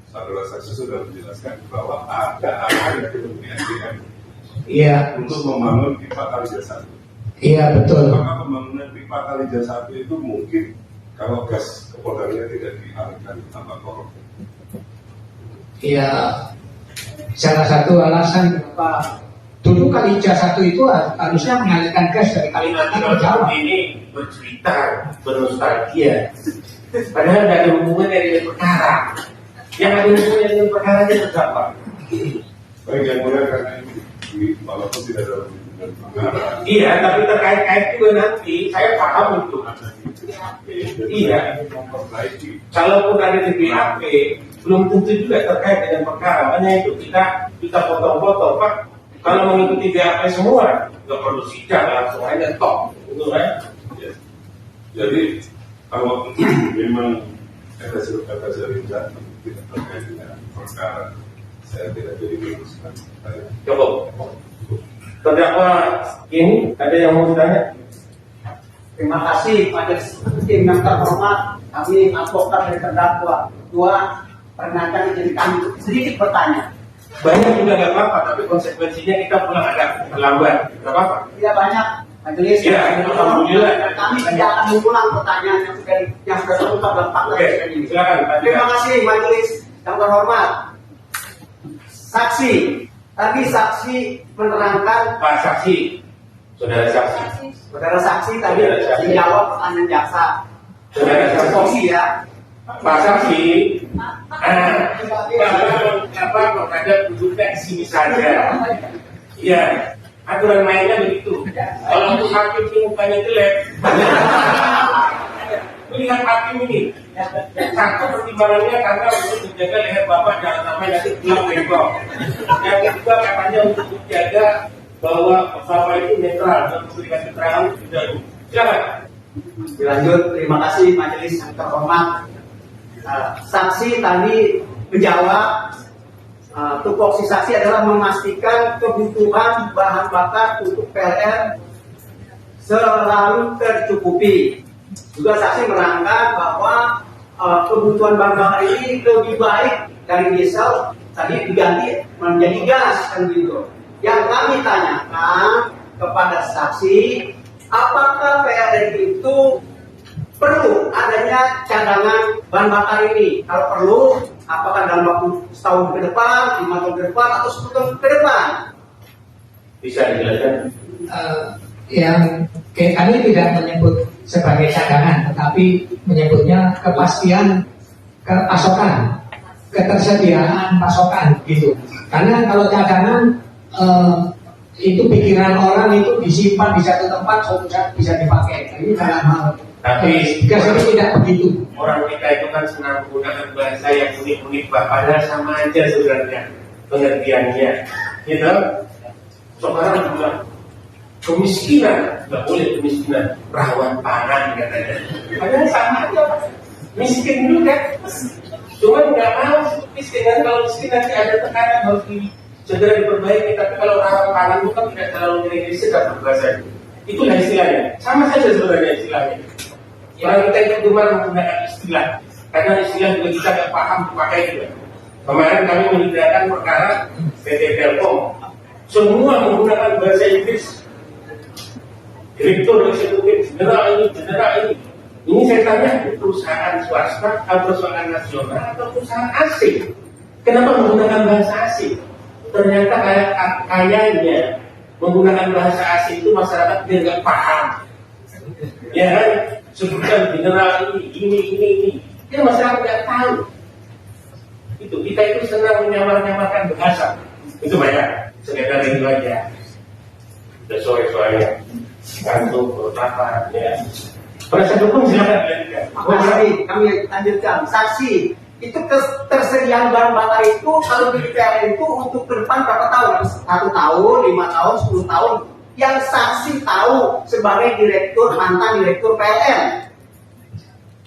saudara saksi sudah menjelaskan bahwa ada yang kemudian Iya. untuk membangun pipa Kalija 1. Iya betul. Maka pembangunan pipa Kalija 1 itu mungkin kalau gas Komodannya tidak dialihkan ke Tapanoro. Iya. Salah satu alasan kenapa dulu Kalija 1 itu harusnya mengalirkan gas dari Kalimantan ke Jawa. Ini bercerita, bernostalgia. Padahal tidak ada hubungannya dengan perkara. Yang ada hubungannya dengan perkara itu berapa? Baik, yang mulia karena ini walaupun tidak ada hubungan perkara. Iya, tapi terkait-kait juga nanti. Saya paham itu. Iya. Kalaupun ada di BAP, belum tentu juga terkait dengan perkara. Makanya itu kita potong-potong, Pak. Kalau mengikuti BAP semua, nggak perlu sidang, langsung aja top, gitu kan? Jadi kalau memang FSRI Jateng tidak terkait dengan perkara, saya tidak jadi meneruskan. Cukup. Terdakwa ini ada yang mau ditanya? Terima kasih majelis hakim yang terhormat, kami advokat dari terdakwa. Perkenankan jadi kami sedikit bertanya. Banyak juga nggak apa-apa, tapi konsekuensinya kita pulang agak terlambat, nggak apa-apa. Tidak banyak majelis. Ya, alhamdulillah. Kami tidak akan mengulang pertanyaan yang sudah terungkap dalam fakta ini. Silakan. Terima kasih majelis yang terhormat. Saksi, tadi saksi menerangkan. Pak Saksi, saudara saksi. Saudara saksi tadi menjawab pertanyaan jaksa. Saudara saksi ya. Pak Saksi, Bapak ada duduknya di sini saja. Iya, aturan mainnya begitu. Kalau untuk hakim ini mukanya jelek, lihat hakim ini. Satu pertimbangannya karena untuk menjaga leher Bapak jangan sampai nanti pulang bengkok. Yang kedua katanya untuk menjaga bahwa Bapak itu netral dan memberikan keterangan tidak Silakan. Dilanjut, terima kasih majelis yang terhormat. Saksi tadi menjawab, tupoksi saksi adalah memastikan kebutuhan bahan bakar untuk PLN selalu tercukupi. Juga saksi menerangkan bahwa kebutuhan bahan bakar ini lebih baik dari diesel tadi diganti menjadi gas kan gitu. Yang kami tanyakan kepada saksi, apakah PLN itu perlu adanya cadangan bahan bakar ini? Kalau perlu, apakah dalam waktu setahun ke depan, 5 tahun ke depan, atau 10 tahun ke depan? Bisa dijelaskan? Yang kami tidak menyebut sebagai cadangan, tetapi menyebutnya kepastian pasokan, ketersediaan pasokan gitu. Karena kalau cadangan itu pikiran orang itu disimpan di satu tempat suatu saat bisa dipakai. Ini dalam hal tapi gas ini tidak begitu. Orang kita itu kan senang menggunakan bahasa yang unik-unik, padahal sama aja sebenarnya pengertiannya. Gitu. Sekarang juga kemiskinan, nggak boleh kemiskinan, rawan pangan katanya. Padahal sama aja, miskin juga. Cuma nggak mau miskin, kan kalau miskin nanti ada tekanan harus segera diperbaiki. Tapi kalau rawan pangan itu kan tidak terlalu ngeri sedap bahasa. Itulah istilahnya. Sama saja sebenarnya istilahnya. Orang kita itu gemar menggunakan istilah, karena istilah juga kita nggak paham dipakai juga. Kemarin kami menyediakan perkara PT Telkom, semua menggunakan bahasa Inggris. Direktur eksekutif general ini. Ini saya tanya, perusahaan swasta atau perusahaan nasional atau perusahaan asing? Kenapa menggunakan bahasa asing? Ternyata kayaknya menggunakan bahasa asing itu masyarakat dia nggak paham. Ya kan? Sebutkan general ini. Dia masyarakat nggak tahu. Itu kita itu senang menyamar-nyamarkan bahasa. Itu banyak. Sekedar itu aja. Udah sore-sorenya. Kantuk, berapa, ya. Penasihat hukum silakan dilanjutkan. Kami lanjutkan. Saksi, itu ketersediaan bahan bakar itu kalau di PLN itu untuk ke depan berapa tahun? 1 tahun, 5 tahun, 10 tahun. Yang saksi tahu sebagai mantan direktur PLN.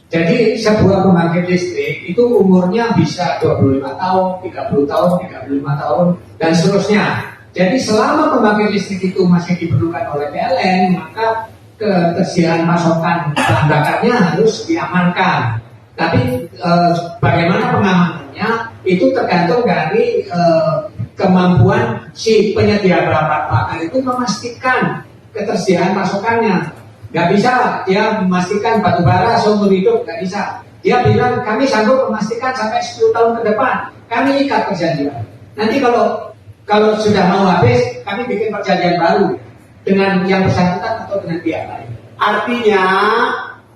Jadi sebuah pembangkit listrik itu umurnya bisa 25 tahun, 30 tahun, 35 tahun, dan seterusnya. Jadi selama pembangkit listrik itu masih diperlukan oleh PLN, maka ketersediaan pasokan bahan bakarnya harus diamankan. Tapi bagaimana pengamanannya itu tergantung dari kemampuan si penyedia bahan bakar itu memastikan ketersediaan pasokannya. Nggak bisa dia memastikan batu bara seumur hidup, nggak bisa. Dia bilang kami sanggup memastikan sampai 10 tahun ke depan. Kami ikat perjanjian. Nanti kalau sudah mau habis, kami bikin perjanjian baru dengan yang bersangkutan atau dengan pihak lain. Artinya,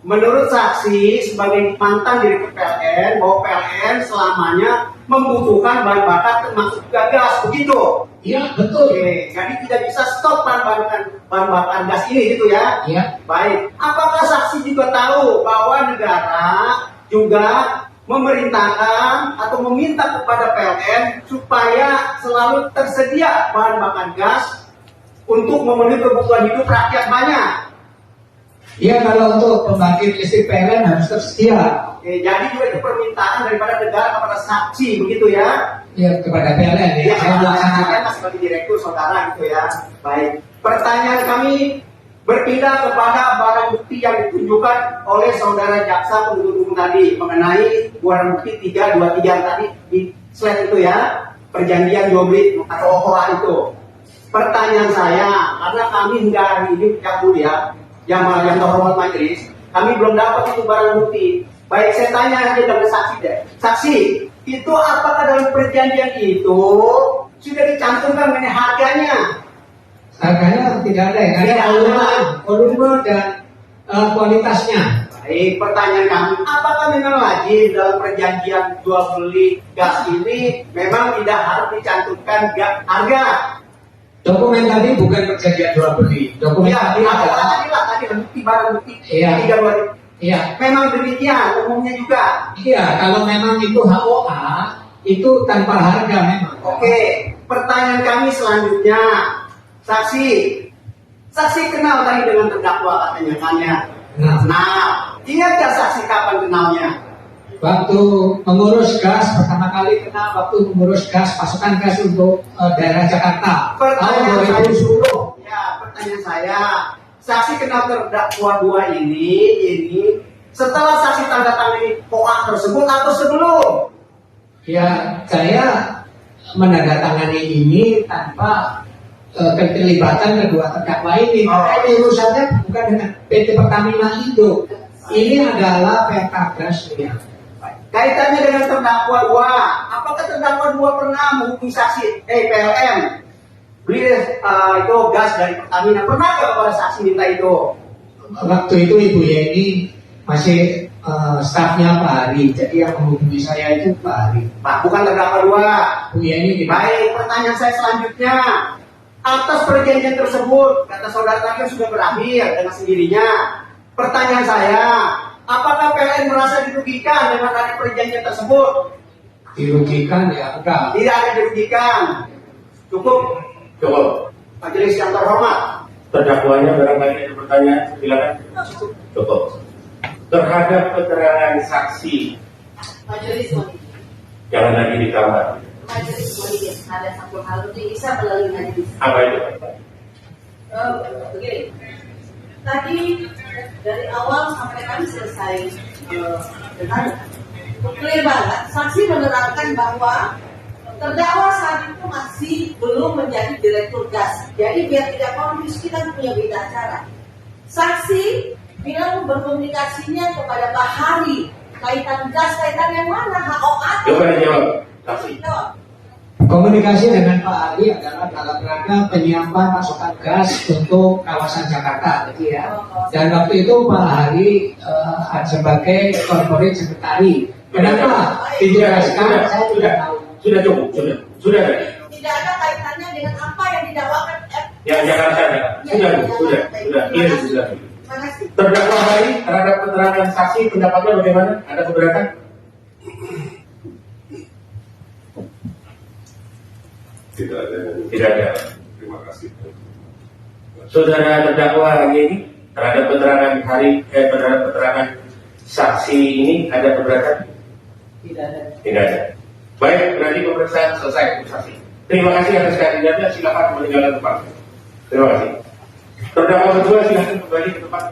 menurut saksi sebagai mantan direktur PLN, bahwa PLN selamanya membutuhkan bahan bakar termasuk juga gas, begitu? Iya, betul. Oke, jadi tidak bisa stop bahan bakar gas ini, gitu ya? Iya. Baik. Apakah saksi juga tahu bahwa negara juga memerintahkan atau meminta kepada PLN supaya selalu tersedia bahan bakar gas untuk memenuhi kebutuhan hidup rakyat banyak? Iya, kalau untuk pembangkit listrik PLN harus tersedia. Oke, jadi juga itu permintaan daripada negara kepada saksi, begitu ya? Ya, kepada PLN ya. Ya, saya sebagai direktur saudara gitu ya. Baik. Pertanyaan kami berpindah kepada barang bukti yang ditunjukkan oleh saudara jaksa penuntut umum tadi mengenai barang bukti 323 tadi di slide itu ya, perjanjian jual beli atau OHA itu. Pertanyaan saya, karena kami hingga hari ini yang terhormat majelis, kami belum dapat itu barang bukti. Baik, saya tanya aja dengan saksi deh. Saksi, itu apakah dalam perjanjian itu sudah dicantumkan mengenai harganya? Harganya tidak ada, ada volume dan kualitasnya. Baik, pertanyaan kami, apakah memang wajib dalam perjanjian jual beli gas ini memang tidak harus dicantumkan harga? Dokumen tadi bukan perjanjian jual beli. Dokumen tadi adalah tadi bukti barang bukti. Iya. Memang demikian umumnya juga. Iya, kalau memang itu HOA itu tanpa harga memang. Oke, pertanyaan kami selanjutnya. Saksi, Saksi kenal tadi dengan terdakwa katanya tanya. Nah, ingat gak saksi kapan kenalnya? Waktu mengurus gas pertama kali kenal waktu mengurus gas pasokan gas untuk daerah Jakarta tahun 2010. Ya, pertanyaan saya, saksi kenal terdakwa dua ini setelah saksi tanda tangani POA tersebut atau sebelum? Ya, saya menandatangani ini tanpa keterlibatan kedua terdakwa ini. Karena ini urusannya bukan dengan PT Pertamina Indo. Ini adalah Pertagas ya. Kaitannya dengan terdakwa dua, apakah terdakwa dua pernah menghubungi saksi PLN beli itu gas dari Pertamina? Pernah nggak kepada saksi minta itu? Waktu itu Ibu Yeni masih stafnya Pak Hari, jadi yang menghubungi saya itu Pak Hari. Pak, bukan terdakwa dua. Bu Yeni. Baik, pertanyaan saya selanjutnya, atas perjanjian tersebut kata saudara tadi sudah berakhir dengan sendirinya. Pertanyaan saya, apakah PLN merasa dirugikan dengan ada perjanjian tersebut? Dirugikan ya enggak. Tidak ada dirugikan. Cukup. Majelis yang terhormat. Terdakwanya barangkali ada pertanyaan, silakan. Cukup. Terhadap keterangan saksi, Majelis Monik. jangan lagi ditambah. Majelis Monik, ada satu hal yang bisa melalui majelis. Apa itu? Begini. Tadi dari awal sampai kami selesai bertanya, clear banget. Saksi menerangkan bahwa terdakwa saat itu masih belum menjadi direktur gas. Jadi biar tidak konfus kita punya berita acara. Saksi bilang berkomunikasinya kepada Pak Hari kaitan gas, kaitan yang mana? HOA. Coba dijawab. Saksi. Komunikasi dengan Pak Hari adalah dalam rangka penyiapan pasokan gas untuk kawasan Jakarta, gitu ya. Dan waktu itu Pak Hari sebagai corporate secretary. Kenapa dijelaskan? Saya tidak tahu. Sudah cukup, sudah. Tidak ada kaitannya dengan apa yang didakwakan. Yang Jakarta ya. Sudah. Sudah. Terdakwa Hari terhadap keterangan saksi pendapatnya bagaimana? Ada keberatan? Tidak ada. Terima kasih. Saudara terdakwa hari ini terhadap keterangan terhadap keterangan saksi ini ada keberatan? Tidak ada. Baik, berarti pemeriksaan selesai untuk saksi. Terima kasih atas kehadirannya. Silakan meninggalkan tempat. Terima kasih. Terdakwa kedua silakan kembali ke tempat.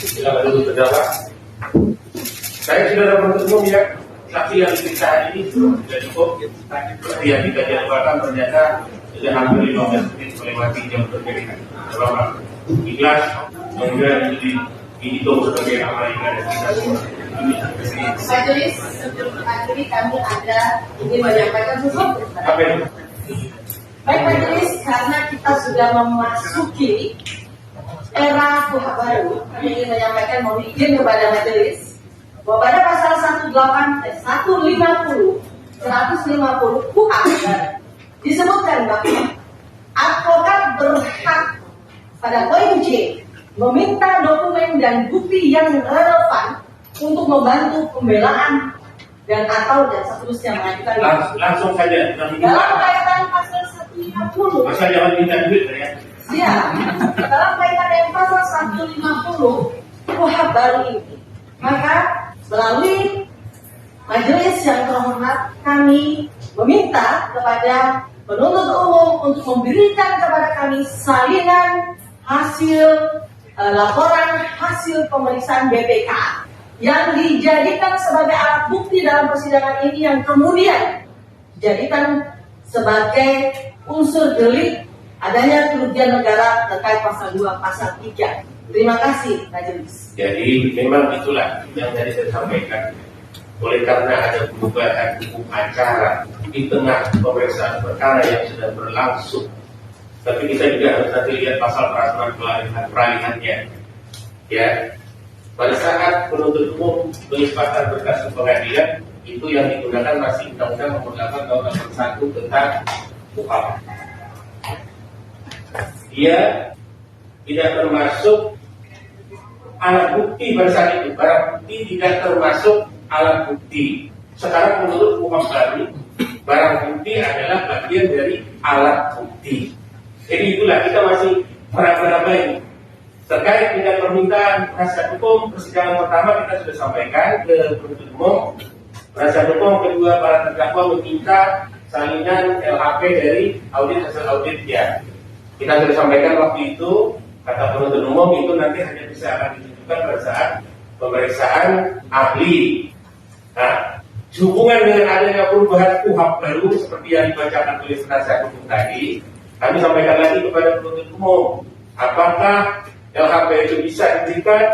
Silakan duduk terdakwa. Saya sudah dapat umum ya, saksi yang diperiksa hari ini sudah cukup. Yang kita jadwalkan ternyata sudah hampir 15 menit melewati jam berbeda. Bapak ikhlas, kemudian dihitung sebagai amal ibadah kita semua. Majelis, sebelum akhiri kami ada ingin menyampaikan sesuatu. Apa itu? Baik majelis, karena kita sudah memasuki era kuhab baru, kami ingin menyampaikan mohon izin kepada majelis bahwa pada pasal 150 kuhab disebutkan bahwa advokat berhak pada poin C meminta dokumen dan bukti yang relevan untuk membantu pembelaan dan seterusnya mengajukan langsung saja dalam kaitan pasal 150. Masa jangan minta duit ya? Ya, dalam kaitan dengan pasal 150 kuhab baru ini, maka melalui majelis yang terhormat kami meminta kepada penuntut umum untuk memberikan kepada kami salinan hasil laporan hasil pemeriksaan BPK yang dijadikan sebagai alat bukti dalam persidangan ini yang kemudian dijadikan sebagai unsur delik adanya kerugian negara terkait pasal 2, pasal 3. Terima kasih majelis. Jadi memang itulah yang tadi saya sampaikan. Oleh karena ada perubahan hukum acara di tengah pemeriksaan perkara yang sedang berlangsung, tapi kita juga harus nanti lihat pasal peraturan peralihannya. Ya, pada saat penuntut umum melimpahkan berkas ke pengadilan, itu yang digunakan masih Undang-Undang Nomor 8 Tahun 81 tentang KUHP. Dia tidak termasuk alat bukti pada saat itu. Barang bukti tidak termasuk alat bukti. Sekarang menurut KUHP baru, barang bukti adalah bagian dari alat bukti. Jadi itulah kita masih meraba-raba ini. Terkait dengan permintaan penasihat hukum, persidangan pertama kita sudah sampaikan ke penuntut umum. Penasihat hukum kedua para terdakwa meminta salinan LHP dari audit hasil auditnya. Kita sudah sampaikan waktu itu, kata penuntut umum itu nanti hanya bisa akan ditunjukkan pada saat pemeriksaan ahli. Nah, sehubungan dengan adanya perubahan KUHP baru seperti yang dibacakan oleh penasihat hukum tadi, kami sampaikan lagi kepada penuntut umum, apakah LHP itu bisa diberikan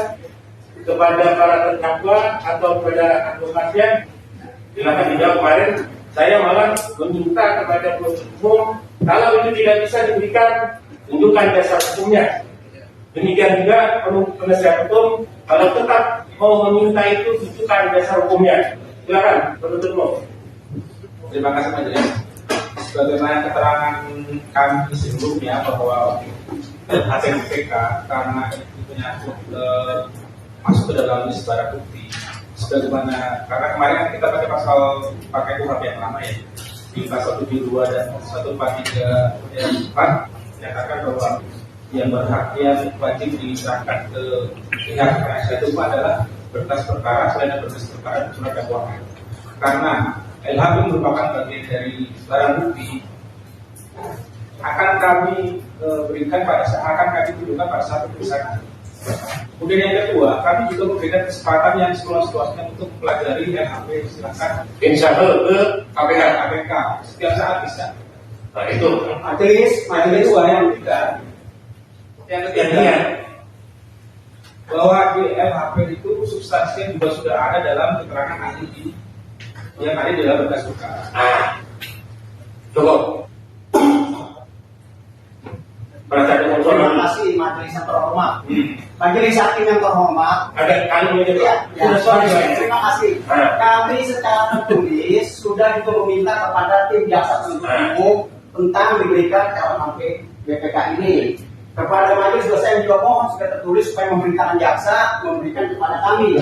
kepada para terdakwa atau kepada advokatnya? Silakan dijawab. Kemarin saya malah meminta kepada penuntut umum, kalau itu tidak bisa diberikan, tunjukkan dasar hukumnya. Demikian juga penasihat hukum, kalau tetap mau meminta itu, tunjukkan dasar hukumnya. Silakan penuntut umum. Terima kasih majelis. Sebagaimana keterangan kami sebelumnya bahwa HPK karena itu menyangkut masuk ke dalam list barang bukti, sebagaimana karena kemarin kita pakai KUHP yang lama ya, di pasal 72 dan 143 dan 4 menyatakan bahwa yang berhak yang wajib diserahkan ke pihak penasihat hukum adalah berkas perkara selain berkas perkara dan surat dakwaan. Karena LHP merupakan bagian dari barang bukti, akan kami berikan akan kami tunjukkan pada saat pemeriksaan. Kemudian yang kedua, kami juga memberikan kesempatan yang seluas-luasnya untuk mempelajari LHP, silakan insya Allah ke KPK setiap saat bisa. Nah itu majelis dua yang ketiga bahwa di LHP itu substansinya juga sudah ada dalam keterangan ahli yang ada di dalam berkas perkara. Cukup. Terima kasih majelis yang terhormat. Majelis hakim yang terhormat. Ada kalian terima kasih. Kami secara tertulis sudah juga meminta kepada tim jaksa penuntut umum tentang diberikan LHP BPK ini. Kepada majelis juga saya juga mohon sudah tertulis supaya memberitakan jaksa memberikan kepada kami.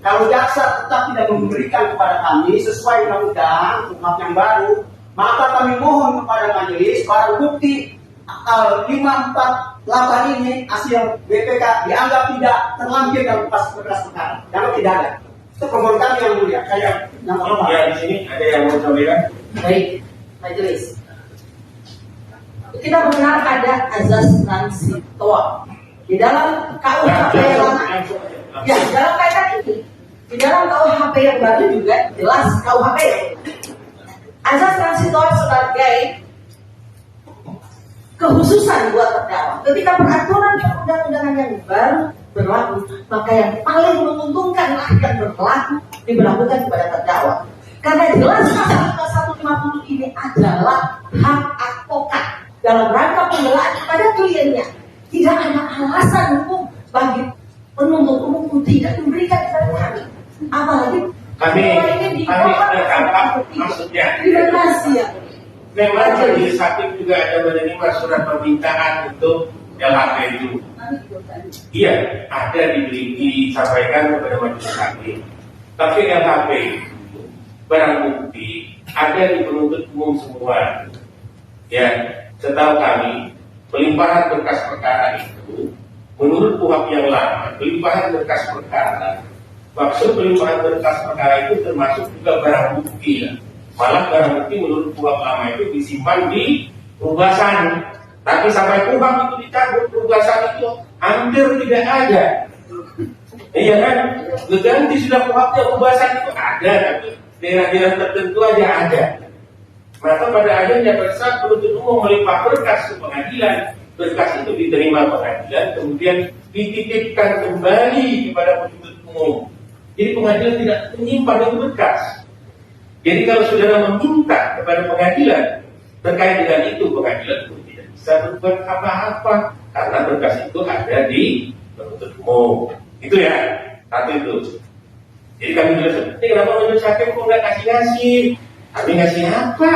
Kalau jaksa tetap tidak memberikan kepada kami sesuai undang-undang KUHP yang baru, maka kami mohon kepada majelis barang bukti 548 ini hasil BPK dianggap tidak terlampir dalam berkas perkara. Jangan tidak ada. Itu permohonan kami yang mulia. Saya yang hormat. Ya, di sini ada yang mau sampaikan. Baik, majelis. Kita mengenal ada azas transitor di dalam KUHP yang lama. Ya, dalam kaitan ini, di dalam KUHP yang baru juga jelas KUHP. Azas transitor sebagai kekhususan buat terdakwa. Ketika peraturan perundang-undangan yang baru berlaku, maka yang paling menguntungkan yang berlaku diberlakukan kepada terdakwa. Karena jelas pasal 150 ini adalah hak advokat dalam rangka pembelaan kepada kliennya. Tidak ada alasan hukum bagi penuntut umum untuk tidak memberikan kepada kami. Apalagi kami maksudnya. Terima kasih ya. Memang majelis hakim juga ada menerima surat permintaan untuk LHP itu. Iya, ada disampaikan kepada majelis hakim. Tapi LHP itu barang bukti ada di penuntut umum semua. Ya, setahu kami pelimpahan berkas perkara itu menurut KUHP yang lama, pelimpahan berkas perkara. Maksud pelimpahan berkas perkara itu termasuk juga barang bukti ya. Malah barang bukti menurut KUHP lama itu disimpan di perubasan. Tapi sampai KUHP itu dicabut, perubasan itu hampir tidak ada. Iya kan? Berganti sudah KUHP-nya, perubasan itu ada, tapi daerah-daerah tertentu aja ada. Maka pada akhirnya pada saat penuntut umum melimpah berkas ke pengadilan, berkas itu diterima pengadilan, kemudian dititipkan kembali kepada penuntut umum. Jadi pengadilan tidak menyimpan itu berkas. Jadi kalau saudara meminta kepada pengadilan terkait dengan itu, pengadilan pun tidak bisa berbuat apa-apa karena berkas itu ada di penuntut umum. Itu ya. Satu itu. Jadi kami jelaskan, ini kenapa majelis hakim kok nggak kasih? Kami ngasih apa?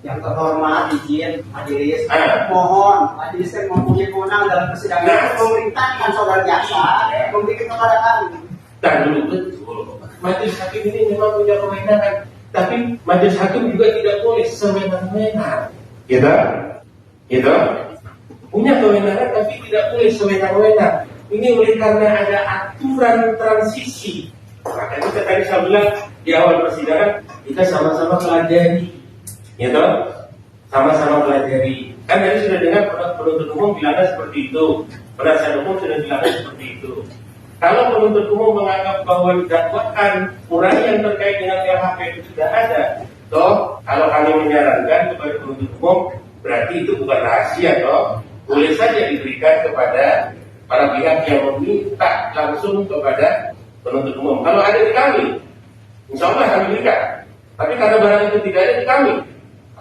Yang terhormat, izin majelis, mohon majelis kan mempunyai kewenangan dalam persidangan memerintahkan saudara jaksa memberikan kepada kami. Dan dulu betul, majelis hakim ini memang punya kewenangan, tapi majelis hakim juga tidak boleh sewenang-wenang, gitu, punya kewenangan tapi tidak boleh sewenang-wenang. Ini oleh karena ada aturan transisi. Makanya tadi saya bilang di awal persidangan kita sama-sama pelajari, gitu, sama-sama pelajari. Kan tadi sudah dengar penuntut umum bilangnya seperti itu, penasihat hukum sudah bilangnya seperti itu. Kalau penuntut umum menganggap bahwa dakwaan uraian terkait dengan LHP itu sudah ada, toh kalau kami menyarankan kepada penuntut umum berarti itu bukan rahasia, toh boleh saja diberikan kepada para pihak yang meminta langsung kepada penuntut umum. Kalau ada di kami, insya Allah kami berikan. Tapi karena barang itu tidak ada di kami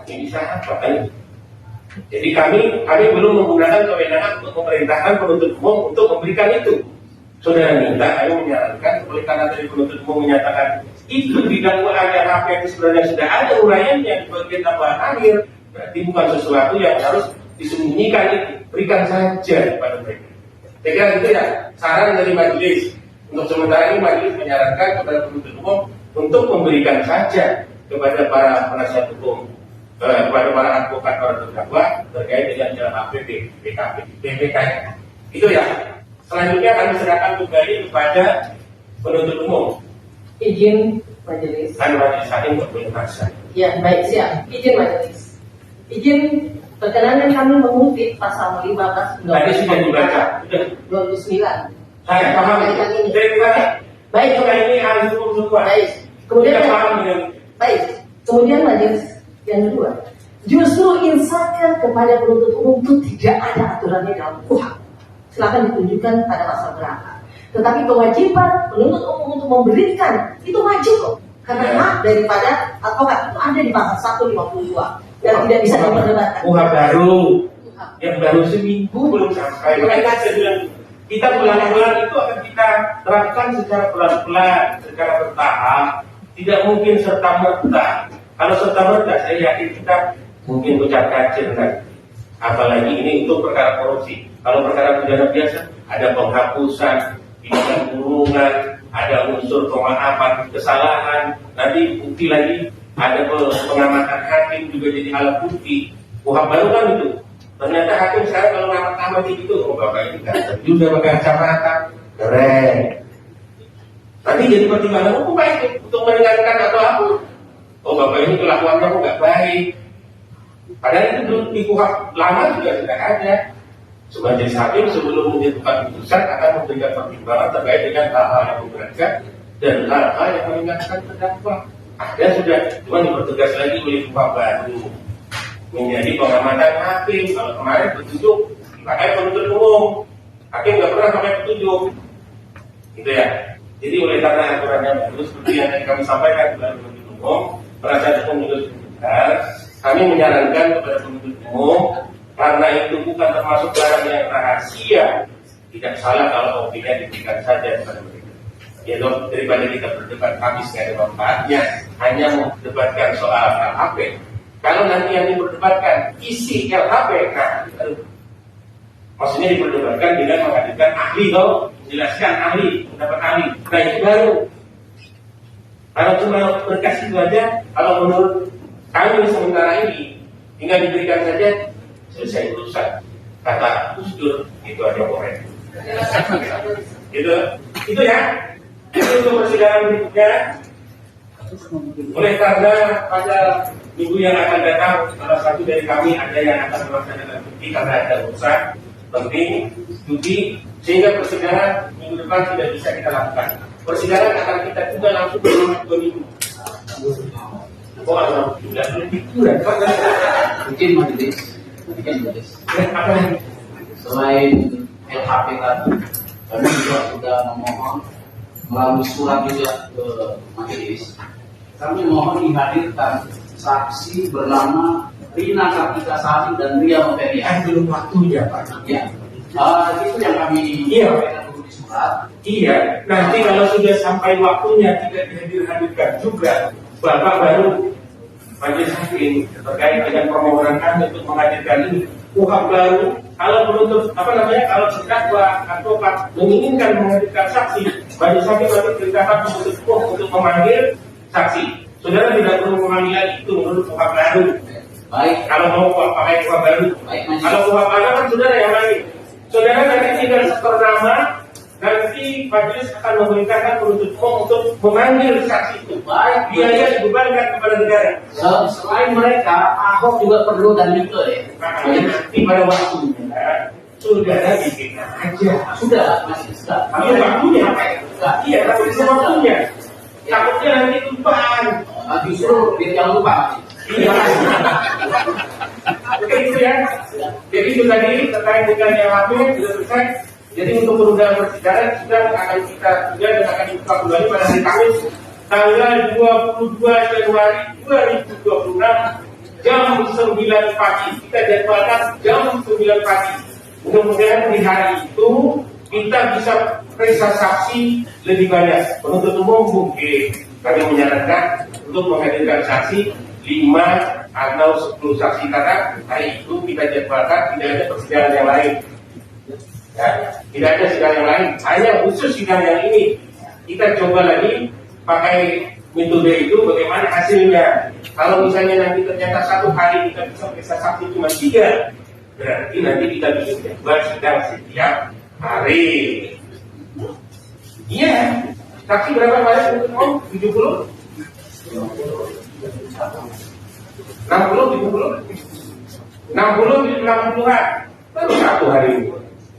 bisa apa kan? Jadi kami belum menggunakan kewenangan untuk memerintahkan penuntut umum untuk memberikan itu. Saudara minta, ayo menyarankan, oleh karena dari penuntut umum menyatakan itu di dakwaan LHP itu sebenarnya sudah ada uraiannya di bagian dakwaan akhir, berarti bukan sesuatu yang harus disembunyikan itu, berikan saja kepada mereka. Saya kira itu ya saran dari majelis. Untuk sementara ini majelis menyarankan kepada penuntut umum untuk memberikan saja kepada para penasihat hukum, kepada para advokat para terdakwa terkait dengan LHP, BPK, BPK. Itu ya. Selanjutnya kami serahkan kembali kepada penuntut umum. Izin majelis. Kan majelis hakim berpenjelasan. Ya baik, siap. Izin majelis. Izin perkenanan kami mengutip pasal 15 tadi sudah dibaca. 29. Saya paham. Baik, ini ahli hukum semua. Baik. Kemudian baik. Kemudian majelis yang kedua, justru insafkan kepada penuntut umum itu tidak ada aturannya dalam KUHP. Silakan ditunjukkan pada pasal berapa. Tetapi kewajiban penuntut umum untuk memberikan itu wajib kok. Karena hak daripada advokat itu ada di pasal 152 dan tidak bisa diperdebatkan. KUHP baru, yang baru seminggu belum sampai. Makanya saya bilang kita pelan-pelan itu akan kita terapkan secara pelan-pelan, secara bertahap. Tidak mungkin serta-merta. Kalau serta-merta, saya yakin kita mungkin ucap kacir kan. Apalagi ini untuk perkara korupsi. Kalau perkara pidana biasa, ada penghapusan, pidana kurungan, ada unsur pemaafan kesalahan. Nanti bukti lagi, ada pengamatan hakim juga jadi alat bukti. KUHP baru kan itu. Ternyata hakim sekarang kalau ngamat-ngamat gitu, oh bapak ini kan juga pakai kacamata, keren. Nanti jadi pertimbangan hukum itu untuk meringankan atau apa? Oh bapak ini kelakuannya kok nggak baik. Padahal itu dulu di KUHP lama juga sudah ada. Majelis hakim sebelum menjatuhkan putusan akan memberikan pertimbangan terkait dengan hal-hal yang memberatkan dan hal-hal yang meringankan terdakwa. Ada sudah, cuma dipertegas lagi oleh KUHP baru menjadi pengamatan hakim. Kalau kemarin petunjuk dipakai penuntut umum, hakim nggak pernah pakai petunjuk, gitu ya. Jadi oleh karena aturannya baru seperti yang tadi kami sampaikan kepada penuntut umum, penasihat hukum juga sudah, kami menyarankan kepada penuntut umum karena itu bukan termasuk barang yang rahasia, tidak salah kalau opini diberikan saja kepada mereka. Ya dong, daripada kita berdebat habis nggak ada manfaatnya, hanya mendebatkan soal LHP. Kalau nanti yang diperdebatkan isi LHP, nah, maksudnya diperdebatkan dengan menghadirkan ahli, toh, menjelaskan ahli, pendapat ahli. Nah itu baru. Kalau cuma berkas itu aja, kalau menurut kami sementara ini tinggal diberikan saja, selesai urusan. Kata Gus Dur, itu aja korek. Itu ya. Itu untuk persidangan berikutnya. Oleh karena pada minggu yang akan datang, salah satu dari kami ada yang akan melaksanakan cuti karena ada urusan penting cuti, sehingga persidangan minggu depan tidak bisa kita lakukan. Persidangan akan kita tunda langsung dalam 2 minggu. Oh, ada mungkin majelis. Selain LHP tadi, kami juga sudah memohon melalui surat juga ke majelis. Kami mohon dihadirkan saksi bernama Rina Kartika Sari dan Ria Novelia. Belum waktunya Pak. Ya, itu yang kami sampaikan dulu di surat. Iya, nanti kalau sudah sampai waktunya tidak dihadirkan juga, Bapak baru majelis hakim terkait dengan permohonan kami untuk menghadirkan ini kuhab baru. Kalau penuntut kalau terdakwa atau menginginkan menghadirkan saksi, majelis hakim nanti perintahkan penuntut umum untuk memanggil saksi. Saudara tidak perlu memanggil lagi, itu menurut kuhab baru. Baik. Kalau mau pakai kuhab baru. Baik, kalau kuhab baru kan saudara yang manggil. Saudara nanti tinggal setor nama, nanti majelis akan memerintahkan penuntut umum untuk memanggil saksi itu. Baik. Biaya dibebankan kepada negara. Selain mereka, Ahok juga perlu dan Mika ya. Nanti pada waktunya, saudara bikin aja. Sudah, masih sudah. Tapi waktunya, iya, tapi itu waktunya. Takutnya nanti lupa. Justru dia jangan lupa. Iya. Oke itu ya. Jadi itu tadi terkait dengan yang lain sudah selesai. Jadi untuk penundaan persidangan sudah akan kita sudah dan akan dibuka kembali pada hari Kamis tanggal 22 Januari 2026 jam 9 pagi. Kita jadwalkan jam 9 pagi. Mudah-mudahan di hari itu kita bisa periksa saksi lebih banyak. Penuntut umum mungkin kami menyarankan untuk menghadirkan saksi 5 atau 10 saksi karena hari itu kita jadwalkan tidak ada persidangan yang lain. Ya, tidak ada sidang yang lain, hanya khusus sidang yang ini. Kita coba lagi pakai metode itu bagaimana hasilnya. Kalau misalnya nanti ternyata satu hari kita bisa periksa saksi cuma 3, berarti nanti kita bikin jadwal sidang setiap hari. Iya, saksi berapa banyak untuk 70? 60-an baru satu hari ini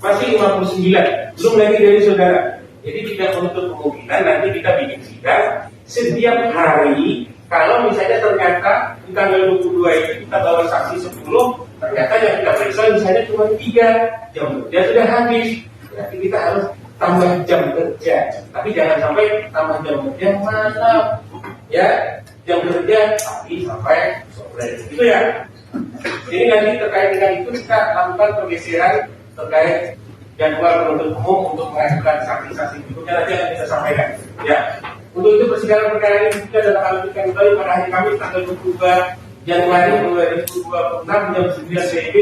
masih 59, belum lagi dari saudara. Jadi tidak menutup kemungkinan nanti kita bikin sidang setiap hari. Kalau misalnya ternyata di tanggal 22 ini kita bawa saksi 10, ternyata yang kita periksa misalnya cuma 3 jam kerja sudah habis, berarti kita harus tambah jam kerja. Tapi jangan sampai tambah jam kerja malam, ya jam kerja pagi sampai sore, gitu ya. Jadi nanti terkait dengan itu kita lakukan pergeseran terkait jadwal penuntut umum untuk mengajukan saksi-saksi berikutnya nanti akan kita sampaikan. Ya, untuk itu persidangan perkara ini kita dalam lanjutkan kembali pada hari Kamis tanggal 22 Januari 2026 jam 9 WIB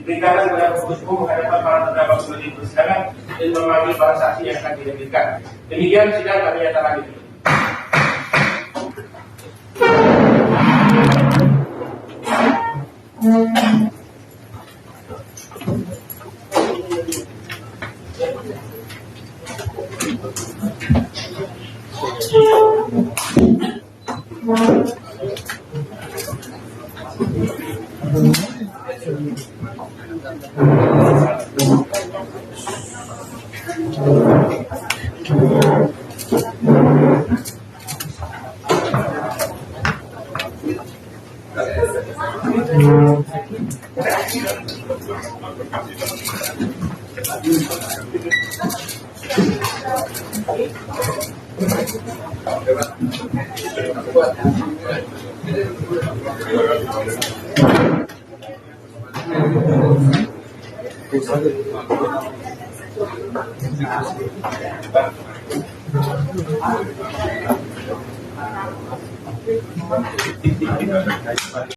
diperintahkan kepada penuntut umum menghadapkan para terdakwa sebagai persidangan dan memanggil para saksi yang akan dihadirkan. Demikian sidang kami nyatakan itu.